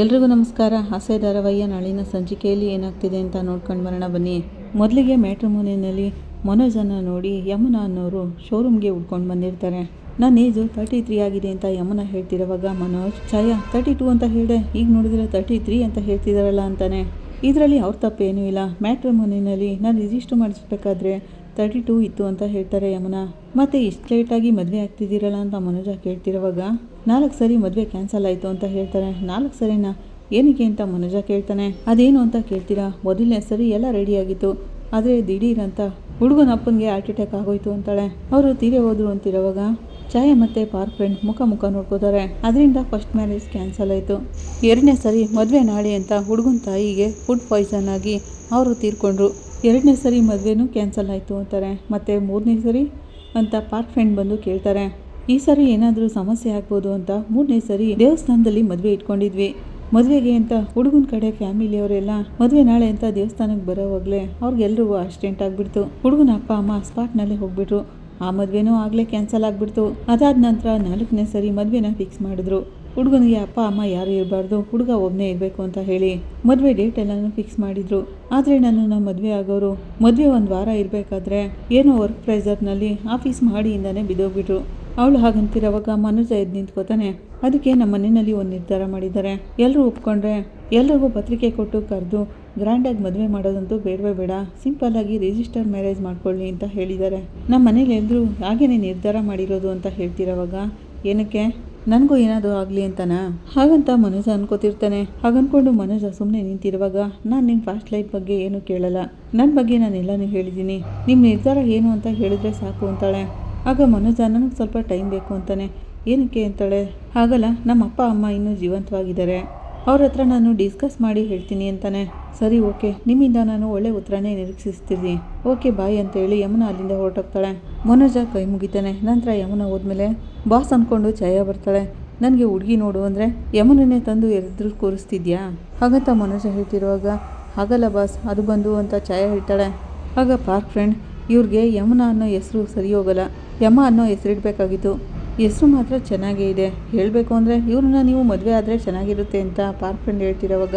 ಎಲ್ರಿಗೂ ನಮಸ್ಕಾರ. ಆಸೆ ಧಾರಾವಾಹಿಯ ನಾಳಿನ ಸಂಚಿಕೆಯಲ್ಲಿ ಏನಾಗ್ತಿದೆ ಅಂತ ನೋಡ್ಕೊಂಡು ಬರೋಣ ಬನ್ನಿ. ಮೊದಲಿಗೆ ಮ್ಯಾಟ್ರಿಮೋನಿಯಲ್ಲಿ ಮನೋಜನ್ನು ನೋಡಿ ಯಮುನಾ ಅನ್ನೋರು ಶೋರೂಮ್ಗೆ ಉಡ್ಕೊಂಡು ಬಂದಿರ್ತಾರೆ. ನನ್ನ ಏಜು 33 ಆಗಿದೆ ಅಂತ ಯಮುನಾ ಹೇಳ್ತಿರೋವಾಗ ಮನೋಜ್ ಛಾಯಾ 32 ಅಂತ ಹೇಳಿದೆ, ಈಗ ನೋಡಿದ್ರೆ 33 ಅಂತ ಹೇಳ್ತಿದಾರಲ್ಲ ಅಂತಾನೆ. ಇದರಲ್ಲಿ ಅವ್ರ ತಪ್ಪೇನೂ ಇಲ್ಲ. ಮ್ಯಾಟ್ರಿಮೋನಿಯಲ್ಲಿ ನಾನು ರಿಜಿಸ್ಟರ್ ಮಾಡಿಸ್ಬೇಕಾದ್ರೆ 32 ಇತ್ತು ಅಂತ ಹೇಳ್ತಾರೆ ಯಮುನಾ. ಮತ್ತೆ ಇಷ್ಟು ಲೇಟಾಗಿ ಮದುವೆ ಆಗ್ತಿದ್ದೀರಲ್ಲ ಅಂತ ಮನೋಜ ಕೇಳ್ತಿರೋವಾಗ 4 ಸರಿ ಮದುವೆ ಕ್ಯಾನ್ಸಲ್ ಆಯಿತು ಅಂತ ಹೇಳ್ತಾರೆ. 4 ಸರಿನಾ, ಏನಕ್ಕೆ ಅಂತ ಮನೋಜ ಕೇಳ್ತಾನೆ. ಅದೇನು ಅಂತ ಕೇಳ್ತೀರಾ, ಮೊದಲನೇ ಸರಿ ಎಲ್ಲ ರೆಡಿಯಾಗಿತ್ತು, ಆದರೆ ದಿಢೀರ್ ಅಂತ ಹುಡುಗನ ಅಪ್ಪನಿಗೆ ಹಾರ್ಟ್ ಅಟ್ಯಾಕ್ ಆಗೋಯ್ತು ಅಂತಾಳೆ. ಅವರು ತೀರೇ ಹೋದ್ರು ಅಂತಿರೋವಾಗ ಛಾಯಾ ಮತ್ತೆ ಪಾರ್ಕ್ ಫ್ರೆಂಡ್ ಮುಖ ನೋಡ್ಕೋತಾರೆ. ಅದರಿಂದ ಫಸ್ಟ್ ಮ್ಯಾರೇಜ್ ಕ್ಯಾನ್ಸಲ್ ಆಯಿತು. 2ನೇ ಸರಿ ಮದುವೆ ನಾಳೆ ಅಂತ ಹುಡುಗನ ತಾಯಿಗೆ ಫುಡ್ ಪಾಯ್ಸನ್ ಆಗಿ ಅವರು ತೀರ್ಕೊಂಡ್ರು. 2ನೇ ಸರಿ ಮದುವೆನೂ ಕ್ಯಾನ್ಸಲ್ ಆಯಿತು ಅಂತಾರೆ. ಮತ್ತು 3ನೇ ಸರಿ ಅಂತ ಪಾರ್ಕ್ ಫ್ರೆಂಡ್ ಬಂದು ಕೇಳ್ತಾರೆ. ಈ ಸರಿ ಏನಾದರೂ ಸಮಸ್ಯೆ ಆಗ್ಬೋದು ಅಂತ 3ನೇ ಸರಿ ದೇವಸ್ಥಾನದಲ್ಲಿ ಮದುವೆ ಇಟ್ಕೊಂಡಿದ್ವಿ. ಮದುವೆಗೆ ಅಂತ ಹುಡುಗನ ಕಡೆ ಫ್ಯಾಮಿಲಿಯವರೆಲ್ಲ ಮದುವೆ ನಾಳೆ ಅಂತ ದೇವಸ್ಥಾನಕ್ಕೆ ಬರೋವಾಗಲೇ ಅವ್ರಿಗೆಲ್ರಿಗೂ ಆಕ್ಸಿಡೆಂಟ್ ಆಗಿಬಿಡ್ತು. ಹುಡುಗನ ಅಪ್ಪ ಅಮ್ಮ ಸ್ಪಾಟ್ನಲ್ಲೇ ಹೋಗ್ಬಿಟ್ರು. ಆ ಮದುವೆನೂ ಆಗಲೇ ಕ್ಯಾನ್ಸಲ್ ಆಗಿಬಿಡ್ತು. ಅದಾದ ನಂತರ 4ನೇ ಸರಿ ಮದುವೆನ ಫಿಕ್ಸ್ ಮಾಡಿದ್ರು. ಹುಡುಗನಿಗೆ ಅಪ್ಪ ಅಮ್ಮ ಯಾರು ಇರಬಾರ್ದು, ಹುಡುಗ ಒಬ್ಬನೇ ಇರಬೇಕು ಅಂತ ಹೇಳಿ ಮದುವೆ ಡೇಟ್ ಎಲ್ಲನೂ ಫಿಕ್ಸ್ ಮಾಡಿದ್ರು. ಆದರೆ ನನ್ನನ್ನು ಮದುವೆ ಆಗೋರು ಮದುವೆ 1 ವಾರ ಇರಬೇಕಾದ್ರೆ ಏನೋ ವರ್ಕ್ ಪ್ರೆಷರ್ನಲ್ಲಿ ಆಫೀಸ್ ಮಾಡಿಯಿಂದನೇ ಬಿದ್ದೋಗ್ಬಿಟ್ರು. ಅವಳು ಹಾಗಂತಿರೋವಾಗ ಮನೋಜ ಎದ್ದು ನಿಂತ್ಕೋತಾನೆ. ಅದಕ್ಕೆ ನಮ್ಮ ಮನೆಯಲ್ಲಿ ಒಂದು ನಿರ್ಧಾರ ಮಾಡಿದ್ದಾರೆ. ಎಲ್ಲರೂ ಒಪ್ಕೊಂಡ್ರೆ ಎಲ್ರಿಗೂ ಪತ್ರಿಕೆ ಕೊಟ್ಟು ಕರೆದು ಗ್ರ್ಯಾಂಡಾಗಿ ಮದುವೆ ಮಾಡೋದಂತೂ ಬೇಡವೇ ಬೇಡ, ಸಿಂಪಲ್ಲಾಗಿ ರಿಜಿಸ್ಟರ್ ಮ್ಯಾರೇಜ್ ಮಾಡ್ಕೊಳ್ಳಿ ಅಂತ ಹೇಳಿದ್ದಾರೆ. ನಮ್ಮ ಮನೇಲಿ ಎಲ್ಲರೂ ಹಾಗೇನೆ ನಿರ್ಧಾರ ಮಾಡಿರೋದು ಅಂತ ಹೇಳ್ತಿರೋವಾಗ ಏನಕ್ಕೆ, ನನಗೂ ಏನಾದರೂ ಆಗಲಿ ಅಂತನಾ ಹಾಗಂತ ಮನೋಜ ಅನ್ಕೋತಿರ್ತಾನೆ. ಹಾಗನ್ಕೊಂಡು ಮನೋಜ ಸುಮ್ಮನೆ ನಿಂತಿರುವಾಗ ನಾನು ನಿಮ್ಮ ಫಾಸ್ಟ್ ಲೈಫ್ ಬಗ್ಗೆ ಏನು ಕೇಳಲ್ಲ, ನನ್ನ ಬಗ್ಗೆ ನಾನು ಎಲ್ಲನೂ ಹೇಳಿದ್ದೀನಿ, ನಿಮ್ಮ ನಿರ್ಧಾರ ಏನು ಅಂತ ಹೇಳಿದ್ರೆ ಸಾಕು ಅಂತಾಳೆ. ಆಗ ಮನೋಜ ನನಗೆ ಸ್ವಲ್ಪ ಟೈಮ್ ಬೇಕು ಅಂತಾನೆ. ಏನಕ್ಕೆ ಅಂತಾಳೆ. ಹಾಗಲ್ಲ, ನಮ್ಮ ಅಪ್ಪ ಅಮ್ಮ ಇನ್ನೂ ಜೀವಂತವಾಗಿದ್ದಾರೆ, ಅವ್ರ ಹತ್ರ ನಾನು ಡಿಸ್ಕಸ್ ಮಾಡಿ ಹೇಳ್ತೀನಿ ಅಂತಾನೆ. ಸರಿ ಓಕೆ, ನಿಮ್ಮಿಂದ ನಾನು ಒಳ್ಳೆ ಉತ್ತರನೇ ನಿರೀಕ್ಷಿಸ್ತೀನಿ, ಓಕೆ ಬಾಯ್ ಅಂತೇಳಿ ಯಮುನಾ ಅಲ್ಲಿಂದ ಹೊರಟೋಗ್ತಾಳೆ. ಮನೋಜ ಕೈ ಮುಗಿತಾನೆ. ನಂತರ ಯಮುನಾ ಹೋದ್ಮೇಲೆ ಬಾಸ್ ಅಂದ್ಕೊಂಡು ಛಾಯಾ ಬರ್ತಾಳೆ. ನನಗೆ ಹುಡುಗಿ ನೋಡು ಅಂದರೆ ಯಮುನನ್ನೇ ತಂದು ಎದುರು ಕೂರಿಸ್ತಿದ್ಯಾ ಹಾಗಂತ ಮನೋಜ ಹೇಳ್ತಿರುವಾಗ ಹಾಗಲ್ಲ ಬಾಸ್, ಅದು ಬಂದು ಅಂತ ಛಾಯಾ ಹೇಳ್ತಾಳೆ. ಆಗ ಪಾರ್ಕ್ ಫ್ರೆಂಡ್ ಇವ್ರಿಗೆ ಯಮುನಾ ಅನ್ನೋ ಹೆಸರು ಸರಿ ಹೋಗಲ್ಲ, ಯಮ ಅನ್ನೋ ಹೆಸರಿಡಬೇಕಾಗಿತ್ತು, ಹೆಸರು ಮಾತ್ರ ಚೆನ್ನಾಗೇ ಇದೆ, ಹೇಳಬೇಕು ಅಂದರೆ ಇವ್ರನ್ನ ನೀವು ಮದುವೆ ಆದರೆ ಚೆನ್ನಾಗಿರುತ್ತೆ ಅಂತ ಪಾರ್ಕ್ ಫ್ರೆಂಡ್ ಹೇಳ್ತಿರೋವಾಗ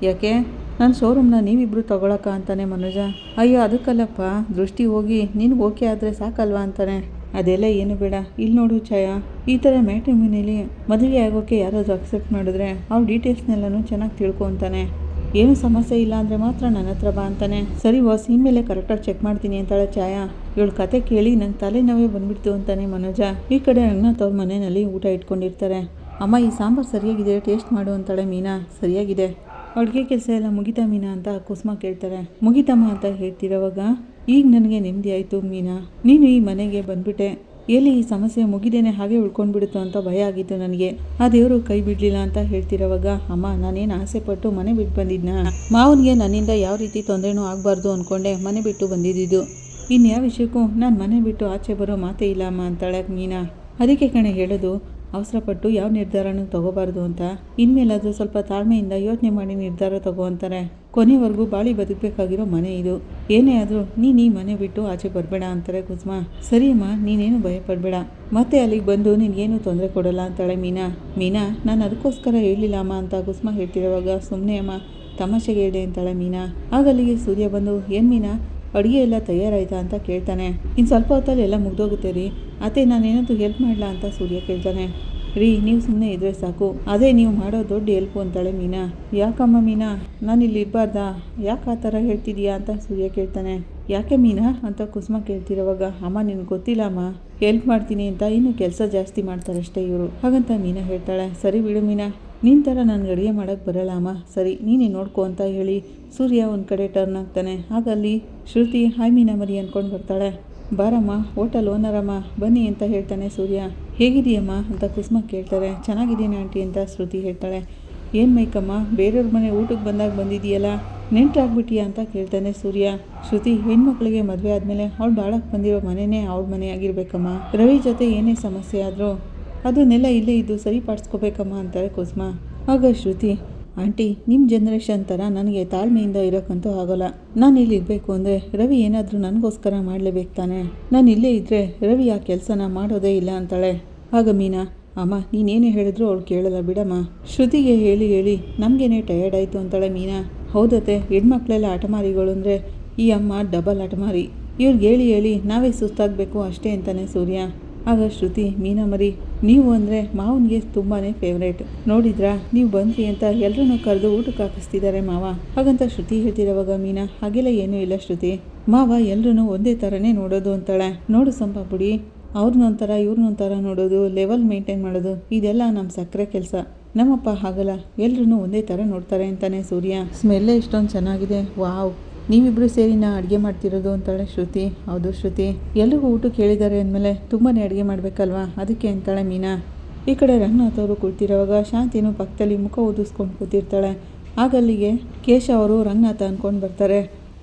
ಯಾಕೆ ನನ್ನ ಶೋರೂಮ್ನ ನೀವಿಬ್ಬರು ತಗೊಳಕ್ಕ ಅಂತಾನೆ ಮನೋಜ. ಅಯ್ಯೋ ಅದಕ್ಕಲ್ಲಪ್ಪ, ದೃಷ್ಟಿ ಹೋಗಿ ನಿನಗೆ ಓಕೆ ಆದರೆ ಸಾಕಲ್ವಾ ಅಂತಾನೆ. ಅದೆಲ್ಲ ಏನು ಬೇಡ, ಇಲ್ಲಿ ನೋಡು ಛಾಯಾ, ಈ ಥರ ಮ್ಯಾಟ್ರಿಮೋನಿಯಲ್ಲಿ ಮದುವೆ ಆಗೋಕ್ಕೆ ಯಾರಾದರೂ ಅಕ್ಸೆಪ್ಟ್ ಮಾಡಿದ್ರೆ ಅವ್ರ ಡೀಟೇಲ್ಸ್ನೆಲ್ಲನೂ ಚೆನ್ನಾಗಿ ತಿಳ್ಕೊ ಅಂತಾನೆ. ಏನು ಸಮಸ್ಯೆ ಇಲ್ಲ ಅಂದರೆ ಮಾತ್ರ ನನ್ನ ಹತ್ರ ಬಾ ಅಂತಾನೆ. ಸರಿ ಬಾಸ್, ಇನ್ಮೇಲೆ ಕರೆಕ್ಟಾಗಿ ಚೆಕ್ ಮಾಡ್ತೀನಿ ಅಂತಾಳೆ ಛಾಯಾ. ಇವಳು ಕತೆ ಕೇಳಿ ನಂಗೆ ತಲೆನೋವೇ ಬಂದ್ಬಿಡ್ತು ಅಂತಾನೆ ಮನೋಜ. ಈ ಕಡೆ ರಂಗನಾಥ್ ಅವ್ರ ಮನೆಯಲ್ಲಿ ಊಟ ಇಟ್ಕೊಂಡಿರ್ತಾರೆ. ಅಮ್ಮ ಈ ಸಾಂಬಾರು ಸರಿಯಾಗಿದೆ, ಟೇಸ್ಟ್ ಮಾಡು ಅಂತಾಳೆ ಮೀನಾ. ಸರಿಯಾಗಿದೆ, ಅಡುಗೆ ಕೆಲಸ ಎಲ್ಲ ಮುಗಿತಾ ಮೀನಾ ಅಂತ ಕುಸುಮ ಕೇಳ್ತಾರೆ. ಮುಗಿತಮ್ಮ ಅಂತ ಹೇಳ್ತಿರೋವಾಗ ಈಗ ನನಗೆ ನೆಮ್ಮದಿ ಆಯಿತು ಮೀನಾ, ನೀನು ಈ ಮನೆಗೆ ಬಂದ್ಬಿಟ್ಟೆ, ಎಲ್ಲಿ ಈ ಸಮಸ್ಯೆ ಮುಗಿದೇನೆ ಹಾಗೆ ಉಳ್ಕೊಂಡ್ಬಿಡುತ್ತೋ ಅಂತ ಭಯ ಆಗಿತ್ತು ನನಗೆ, ಆ ದೇವರು ಕೈ ಬಿಡಲಿಲ್ಲ ಅಂತ ಹೇಳ್ತಿರೋವಾಗ ಅಮ್ಮ ನಾನೇನು ಆಸೆ ಪಟ್ಟು ಮನೆ ಬಿಟ್ಟು ಬಂದಿದ್ನಾ, ಮಾವನಿಗೆ ನನ್ನಿಂದ ಯಾವ ರೀತಿ ತೊಂದರೆನೂ ಆಗಬಾರ್ದು ಅಂದ್ಕೊಂಡೆ ಮನೆ ಬಿಟ್ಟು ಬಂದಿದ್ದು, ಇನ್ಯಾವ ವಿಷಯಕ್ಕೂ ನಾನು ಮನೆ ಬಿಟ್ಟು ಆಚೆ ಬರೋ ಮಾತೇ ಇಲ್ಲ ಅಮ್ಮ ಅಂತಾಳೆ ಮೀನಾ. ಅದಕ್ಕೆ ಕಣೆ ಹೇಳೋದು, ಅವಸರಪಟ್ಟು ಯಾವ ನಿರ್ಧಾರನೂ ತಗೋಬಾರ್ದು ಅಂತ, ಇನ್ಮೇಲಾದರೂ ಸ್ವಲ್ಪ ತಾಳ್ಮೆಯಿಂದ ಯೋಚನೆ ಮಾಡಿ ನಿರ್ಧಾರ ತಗೋ ಅಂತಾರೆ. ಕೊನೆವರೆಗೂ ಬಾಳಿ ಬದುಕಬೇಕಾಗಿರೋ ಮನೆ ಇದು, ಏನೇ ಆದರೂ ನೀನು ಈ ಮನೆ ಬಿಟ್ಟು ಆಚೆ ಬರಬೇಡ ಅಂತಾರೆ ಕುಸುಮ. ಸರಿಯಮ್ಮ, ನೀನೇನು ಭಯಪಡಬೇಡ, ಮತ್ತೆ ಅಲ್ಲಿಗೆ ಬಂದು ನಿನಗೇನು ತೊಂದರೆ ಕೊಡಲ್ಲ ಅಂತಾಳೆ ಮೀನಾ. ನಾನು ಅದಕ್ಕೋಸ್ಕರ ಹೇಳಿಲ್ಲ ಅಮ್ಮ ಅಂತ ಕುಸುಮ ಹೇಳ್ತಿರೋವಾಗ ಸುಮ್ಮನೆ ಅಮ್ಮ, ತಮಾಷೆಗೆ ಹೇಳಿದೆ ಅಂತಾಳೆ ಮೀನಾ. ಆಗ ಅಲ್ಲಿಗೆ ಸೂರ್ಯ ಬಂದು ಏನು ಮೀನಾ, ಅಡುಗೆ ಎಲ್ಲ ತಯಾರಾಯ್ತಾ ಅಂತ ಕೇಳ್ತಾನೆ. ಇನ್ನು ಸ್ವಲ್ಪ ಹೊತ್ತಲ್ಲಿ ಎಲ್ಲ ಮುಗ್ದೋಗುತ್ತೆ ರೀ, ಅತ್ತೆ ನಾನೇನಾದರೂ ಹೆಲ್ಪ್ ಮಾಡಲಾ ಅಂತ ಸೂರ್ಯ ಕೇಳ್ತಾನೆ. ರೀ ನೀವು ಸುಮ್ಮನೆ ಇದ್ರೆ ಸಾಕು, ಅದೇ ನೀವು ಮಾಡೋ ದೊಡ್ಡ ಹೆಲ್ಪು ಅಂತಾಳೆ ಮೀನಾ. ಯಾಕಮ್ಮ ಮೀನಾ, ನಾನು ಇಲ್ಲಿ ಇರಬಾರ್ದಾ, ಯಾಕೆ ಆ ಥರ ಹೇಳ್ತಿದೀಯಾ ಅಂತ ಸೂರ್ಯ ಕೇಳ್ತಾನೆ. ಯಾಕೆ ಮೀನಾ ಅಂತ ಕುಸುಮ ಕೇಳ್ತಿರೋವಾಗ ಅಮ್ಮ ನಿನ್ಗೆ ಗೊತ್ತಿಲ್ಲ ಅಮ್ಮ, ಹೆಲ್ಪ್ ಮಾಡ್ತೀನಿ ಅಂತ ಇನ್ನೂ ಕೆಲಸ ಜಾಸ್ತಿ ಮಾಡ್ತಾರಷ್ಟೇ ಇವರು ಹಾಗಂತ ಮೀನಾ ಹೇಳ್ತಾಳೆ. ಸರಿ ಬಿಡು ಮೀನಾ, ನಿನ್ನ ಥರ ನನಗೆ ಅಡುಗೆ ಮಾಡೋಕ್ಕೆ ಬರಲ್ಲ ಅಮ್ಮ, ಸರಿ ನೀನೇ ನೋಡ್ಕೊ ಅಂತ ಹೇಳಿ ಸೂರ್ಯ ಒಂದು ಕಡೆ ಟರ್ನ್ ಆಗ್ತಾನೆ. ಆಗ ಅಲ್ಲಿ ಶ್ರುತಿ ಹಾಯ್ ಮೀನಾ ಮರಿ ಅಂದ್ಕೊಂಡು ಬರ್ತಾಳೆ. ಬಾರಮ್ಮ, ಹೋಟೆಲ್ ಓನರಮ್ಮ ಬನ್ನಿ ಅಂತ ಹೇಳ್ತಾನೆ ಸೂರ್ಯ. ಹೇಗಿದೆಯಮ್ಮ ಅಂತ ಕುಸುಮ ಕೇಳ್ತಾರೆ. ಚೆನ್ನಾಗಿದ್ದೀನಿ ಆಂಟಿ ಅಂತ ಶ್ರುತಿ ಹೇಳ್ತಾಳೆ. ಏನು ಮೈಕಮ್ಮ, ಬೇರೆಯವ್ರ ಮನೆ ಊಟಕ್ಕೆ ಬಂದಾಗ ಬಂದಿದೆಯಲ್ಲ, ನೆಂಟರಾಗ್ಬಿಟ್ಟಿಯಾ ಅಂತ ಕೇಳ್ತಾನೆ ಸೂರ್ಯ. ಶ್ರುತಿ ಹೆಣ್ಮಕ್ಳಿಗೆ ಮದುವೆ ಆದಮೇಲೆ ಅವಳು ಬಾಳಕ್ಕೆ ಬಂದಿರೋ ಮನೆಯೇ ಅವಳ ಮನೆ ಆಗಿರ್ಬೇಕಮ್ಮ, ರವಿ ಜೊತೆ ಏನೇ ಸಮಸ್ಯೆ ಆದರೂ ಅದನ್ನೆಲ್ಲ ಇಲ್ಲೇ ಇದ್ದು ಸರಿಪಡಿಸ್ಕೋಬೇಕಮ್ಮ ಅಂತಾರೆ ಕುಸುಮ. ಆಗ ಶ್ರುತಿ ಆಂಟಿ, ನಿಮ್ಮ ಜನ್ರೇಷನ್ ಥರ ನನಗೆ ತಾಳ್ಮೆಯಿಂದ ಇರೋಕ್ಕಂತೂ ಆಗೋಲ್ಲ, ನಾನು ಇಲ್ಲಿ ಇರಬೇಕು ಅಂದರೆ ರವಿ ಏನಾದರೂ ನನಗೋಸ್ಕರ ಮಾಡಲೇಬೇಕು ತಾನೆ, ನಾನು ಇಲ್ಲೇ ಇದ್ದರೆ ರವಿ ಆ ಕೆಲಸನ ಮಾಡೋದೇ ಇಲ್ಲ ಅಂತಾಳೆ. ಆಗ ಮೀನಾ ಅಮ್ಮ ನೀನೇನೇ ಹೇಳಿದ್ರು ಅವಳು ಕೇಳಲ್ಲ ಬಿಡಮ್ಮ. ಶ್ರುತಿಗೆ ಹೇಳಿ ಹೇಳಿ ನಮಗೇನೆ ಟಯರ್ಡ್ ಆಯಿತು ಅಂತಾಳೆ ಮೀನಾ. ಹೌದತ್ತೆ, ಹೆಣ್ಮಕ್ಳೆಲ್ಲ ಹಠಮಾರಿಗಳು ಅಂದರೆ ಈ ಅಮ್ಮ ಡಬಲ್ ಹಠಮಾರಿ. ಇವ್ರಿಗೆ ಹೇಳಿ ಹೇಳಿ ನಾವೇ ಸುಸ್ತಾಗಬೇಕು ಅಷ್ಟೇ ಅಂತಾನೆ ಸೂರ್ಯ. ಆಗ ಶ್ರುತಿ, ಮೀನಾ ಮರಿ ನೀವು ಅಂದರೆ ಮಾವನಿಗೆ ತುಂಬಾ ಫೇವ್ರೇಟ್. ನೋಡಿದ್ರಾ ನೀವು ಬಂದ್ರಿ ಅಂತ ಎಲ್ಲರೂ ಕರೆದು ಊಟಕ್ಕೆ ಹಾಕಿಸ್ತಿದ್ದಾರೆ ಮಾವ. ಹಾಗಂತ ಶ್ರುತಿ ಹೇಳ್ತಿರೋವಾಗ ಮೀನಾ, ಹಾಗೆಲ್ಲ ಏನೂ ಇಲ್ಲ ಶ್ರುತಿ, ಮಾವ ಎಲ್ಲರೂ ಒಂದೇ ಥರನೇ ನೋಡೋದು ಅಂತಾಳೆ. ನೋಡು ಸಂಪಾಪುಡಿ, ಅವ್ರನ್ನೊಂಥರ ಇವ್ರನ್ನೊಂಥರ ನೋಡೋದು, ಲೆವೆಲ್ ಮೇಂಟೈನ್ ಮಾಡೋದು ಇದೆಲ್ಲ ನಮ್ಮ ಸಕ್ಕರೆ ಕೆಲಸ. ನಮ್ಮಪ್ಪ ಹಾಗಲ್ಲ, ಎಲ್ಲರೂ ಒಂದೇ ಥರ ನೋಡ್ತಾರೆ ಅಂತಾನೆ ಸೂರ್ಯ. ಸ್ಮೆಲ್ಲೇ ಇಷ್ಟೊಂದು ಚೆನ್ನಾಗಿದೆ, ವಾವ್, ನೀವಿಬ್ಬರು ಸೇರಿ ನಾ ಅಡುಗೆ ಮಾಡ್ತಿರೋದು ಅಂತಾಳೆ ಶ್ರುತಿ. ಹೌದು ಶ್ರುತಿ, ಎಲ್ರಿಗೂ ಊಟಕ್ಕೆ ಹೇಳಿದ್ದಾರೆ ಅಂದಮೇಲೆ ತುಂಬಾ ಅಡುಗೆ ಮಾಡಬೇಕಲ್ವಾ, ಅದಕ್ಕೆ ಅಂತಾಳೆ ಮೀನಾ. ಈ ಕಡೆ ರಂಗನಾಥ್ ಅವರು ಕೂಳ್ತಿರೋವಾಗ ಶಾಂತಿನೂ ಪಕ್ಕದಲ್ಲಿ ಮುಖ ಊದಿಸ್ಕೊಂಡು ಕೂತಿರ್ತಾಳೆ. ಆಗ ಅಲ್ಲಿಗೆ ಕೇಶವ್ ಅವರು ರಂಗನಾಥ ಅಂದ್ಕೊಂಡು ಬರ್ತಾರೆ.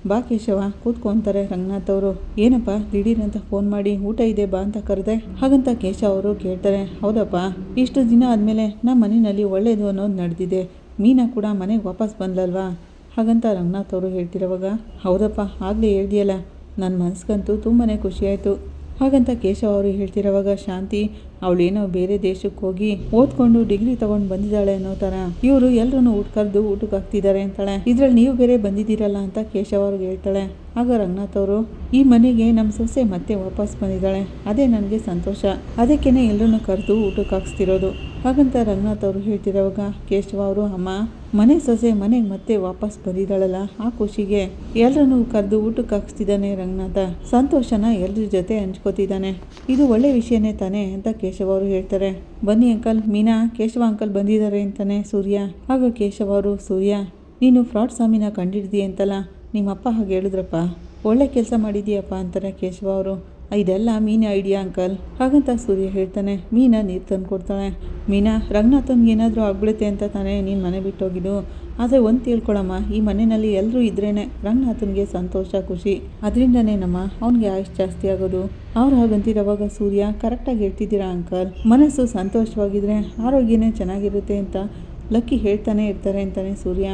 ಬಾ ಕೇಶವ ಕೂತ್ಕೊಂತಾರೆ ರಂಗನಾಥ್ ಅವರು. ಏನಪ್ಪ ದಿಢೀರಂತ ಫೋನ್ ಮಾಡಿ ಊಟ ಇದೆ ಬಾ ಅಂತ ಕರೆದೆ, ಹಾಗಂತ ಕೇಶವ್ ಅವರು ಕೇಳ್ತಾರೆ. ಹೌದಪ್ಪ, ಇಷ್ಟು ದಿನ ಆದಮೇಲೆ ನಮ್ಮ ಮನೆಯಲ್ಲಿ ಒಳ್ಳೇದು ಅನ್ನೋದು ನಡೆದಿದೆ, ಮೀನಾ ಕೂಡ ಮನೆಗೆ ವಾಪಸ್ ಬಂದಲ್ವಾ, ಹಾಗಂತ ರಂಗನಾಥ್ ಅವರು ಹೇಳ್ತಿರೋವಾಗ, ಹೌದಪ್ಪ ಆಗಲೇ ಹೇಳ್ದಿಯಲ್ಲ, ನನ್ನ ಮನಸ್ಸಿಗಂತೂ ತುಂಬಾ ಖುಷಿಯಾಯಿತು, ಹಾಗಂತ ಕೇಶವ್ ಅವರು ಹೇಳ್ತಿರೋವಾಗ ಶಾಂತಿ ಅವಳೇನೋ ಬೇರೆ ದೇಶಕ್ಕೆ ಹೋಗಿ ಓದ್ಕೊಂಡು ಡಿಗ್ರಿ ತೊಗೊಂಡು ಬಂದಿದ್ದಾಳೆ ಅನ್ನೋ ಥರ ಇವರು ಎಲ್ಲರೂ ಕರೆದು ಊಟಕ್ಕೆ ಹಾಕ್ತಿದ್ದಾರೆ ಅಂತಾಳೆ. ಇದ್ರಲ್ಲಿ ನೀವು ಬೇರೆ ಬಂದಿದ್ದೀರಲ್ಲ ಅಂತ ಕೇಶವ್ ಅವ್ರಿಗೆ ಹೇಳ್ತಾಳೆ. ಆಗ ರಂಗನಾಥ್ ಅವರು, ಈ ಮನೆಗೆ ನಮ್ಮ ಸೊಸೆ ಮತ್ತೆ ವಾಪಸ್ ಬಂದಿದ್ದಾಳೆ, ಅದೇ ನನಗೆ ಸಂತೋಷ, ಅದಕ್ಕೇ ಎಲ್ಲರೂ ಕರೆದು ಊಟಕ್ಕೆ ಹಾಕ್ಸ್ತಿರೋದು, ಹಾಗಂತ ರಂಗನಾಥ್ ಅವರು ಹೇಳ್ತಿರೋವಾಗ ಕೇಶವ ಅವರು, ಅಮ್ಮ ಮನೆ ಸೊಸೆ ಮನೆಗೆ ಮತ್ತೆ ವಾಪಸ್ ಬಂದಿದ್ದಾಳಲ್ಲ, ಆ ಖುಷಿಗೆ ಎಲ್ಲರನ್ನೂ ಕರೆದು ಊಟಕ್ಕೆ ಹಾಕ್ಸ್ತಿದ್ದಾನೆ ರಂಗನಾಥ, ಸಂತೋಷನ ಎಲ್ಲರ ಜೊತೆ ಹಂಚ್ಕೋತಿದ್ದಾನೆ, ಇದು ಒಳ್ಳೆ ವಿಷಯನೇ ತಾನೇ ಅಂತ ಕೇಶವ ಅವರು ಹೇಳ್ತಾರೆ. ಬನ್ನಿ ಅಂಕಲ್, ಮೀನಾ ಕೇಶವ ಅಂಕಲ್ ಬಂದಿದ್ದಾರೆ ಅಂತಾನೆ ಸೂರ್ಯ. ಆಗ ಕೇಶವ ಅವರು, ಸೂರ್ಯ ನೀನು ಫ್ರಾಡ್ ಸ್ವಾಮಿನ ಕಂಡಿಡ್ದಿ ಅಂತಲ್ಲ, ನಿಮ್ಮಪ್ಪ ಹಾಗೆ ಹೇಳಿದ್ರಪ್ಪ, ಒಳ್ಳೆ ಕೆಲಸ ಮಾಡಿದೀಯಪ್ಪ ಅಂತಾರೆ ಕೇಶವ ಅವರು. ಇದೆಲ್ಲ ಮೀನಾ ಐಡಿಯಾ ಅಂಕಲ್, ಹಾಗಂತ ಸೂರ್ಯ ಹೇಳ್ತಾನೆ. ಮೀನಾ ನೀರು ತಂದು ಕೊಡ್ತಾಳೆ. ಮೀನಾ, ರಂಗನಾಥನ್ಗೆ ಏನಾದರೂ ಆಗ್ಬಿಡುತ್ತೆ ಅಂತ ತಾನೇ ನೀನು ಮನೆ ಬಿಟ್ಟೋಗಿದ್ದು, ಆದರೆ ಒಂದು ತಿಳ್ಕೊಳಮ್ಮ, ಈ ಮನೆಯಲ್ಲಿ ಎಲ್ಲರೂ ಇದ್ರೇ ರಂಗನಾಥನ್ಗೆ ಸಂತೋಷ ಖುಷಿ, ಅದರಿಂದನೇ ನಮ್ಮ ಅವನಿಗೆ ಆಯುಷ್ ಜಾಸ್ತಿ ಆಗೋದು. ಅವ್ರು ಹಾಗಂತಿರೋವಾಗ ಸೂರ್ಯ, ಕರೆಕ್ಟಾಗಿ ಹೇಳ್ತಿದ್ದೀರಾ ಅಂಕಲ್, ಮನಸ್ಸು ಸಂತೋಷವಾಗಿದ್ದರೆ ಆರೋಗ್ಯನೇ ಚೆನ್ನಾಗಿರುತ್ತೆ ಅಂತ ಲಕ್ಕಿ ಹೇಳ್ತಾನೆ ಇರ್ತಾರೆ ಅಂತಾನೆ ಸೂರ್ಯ.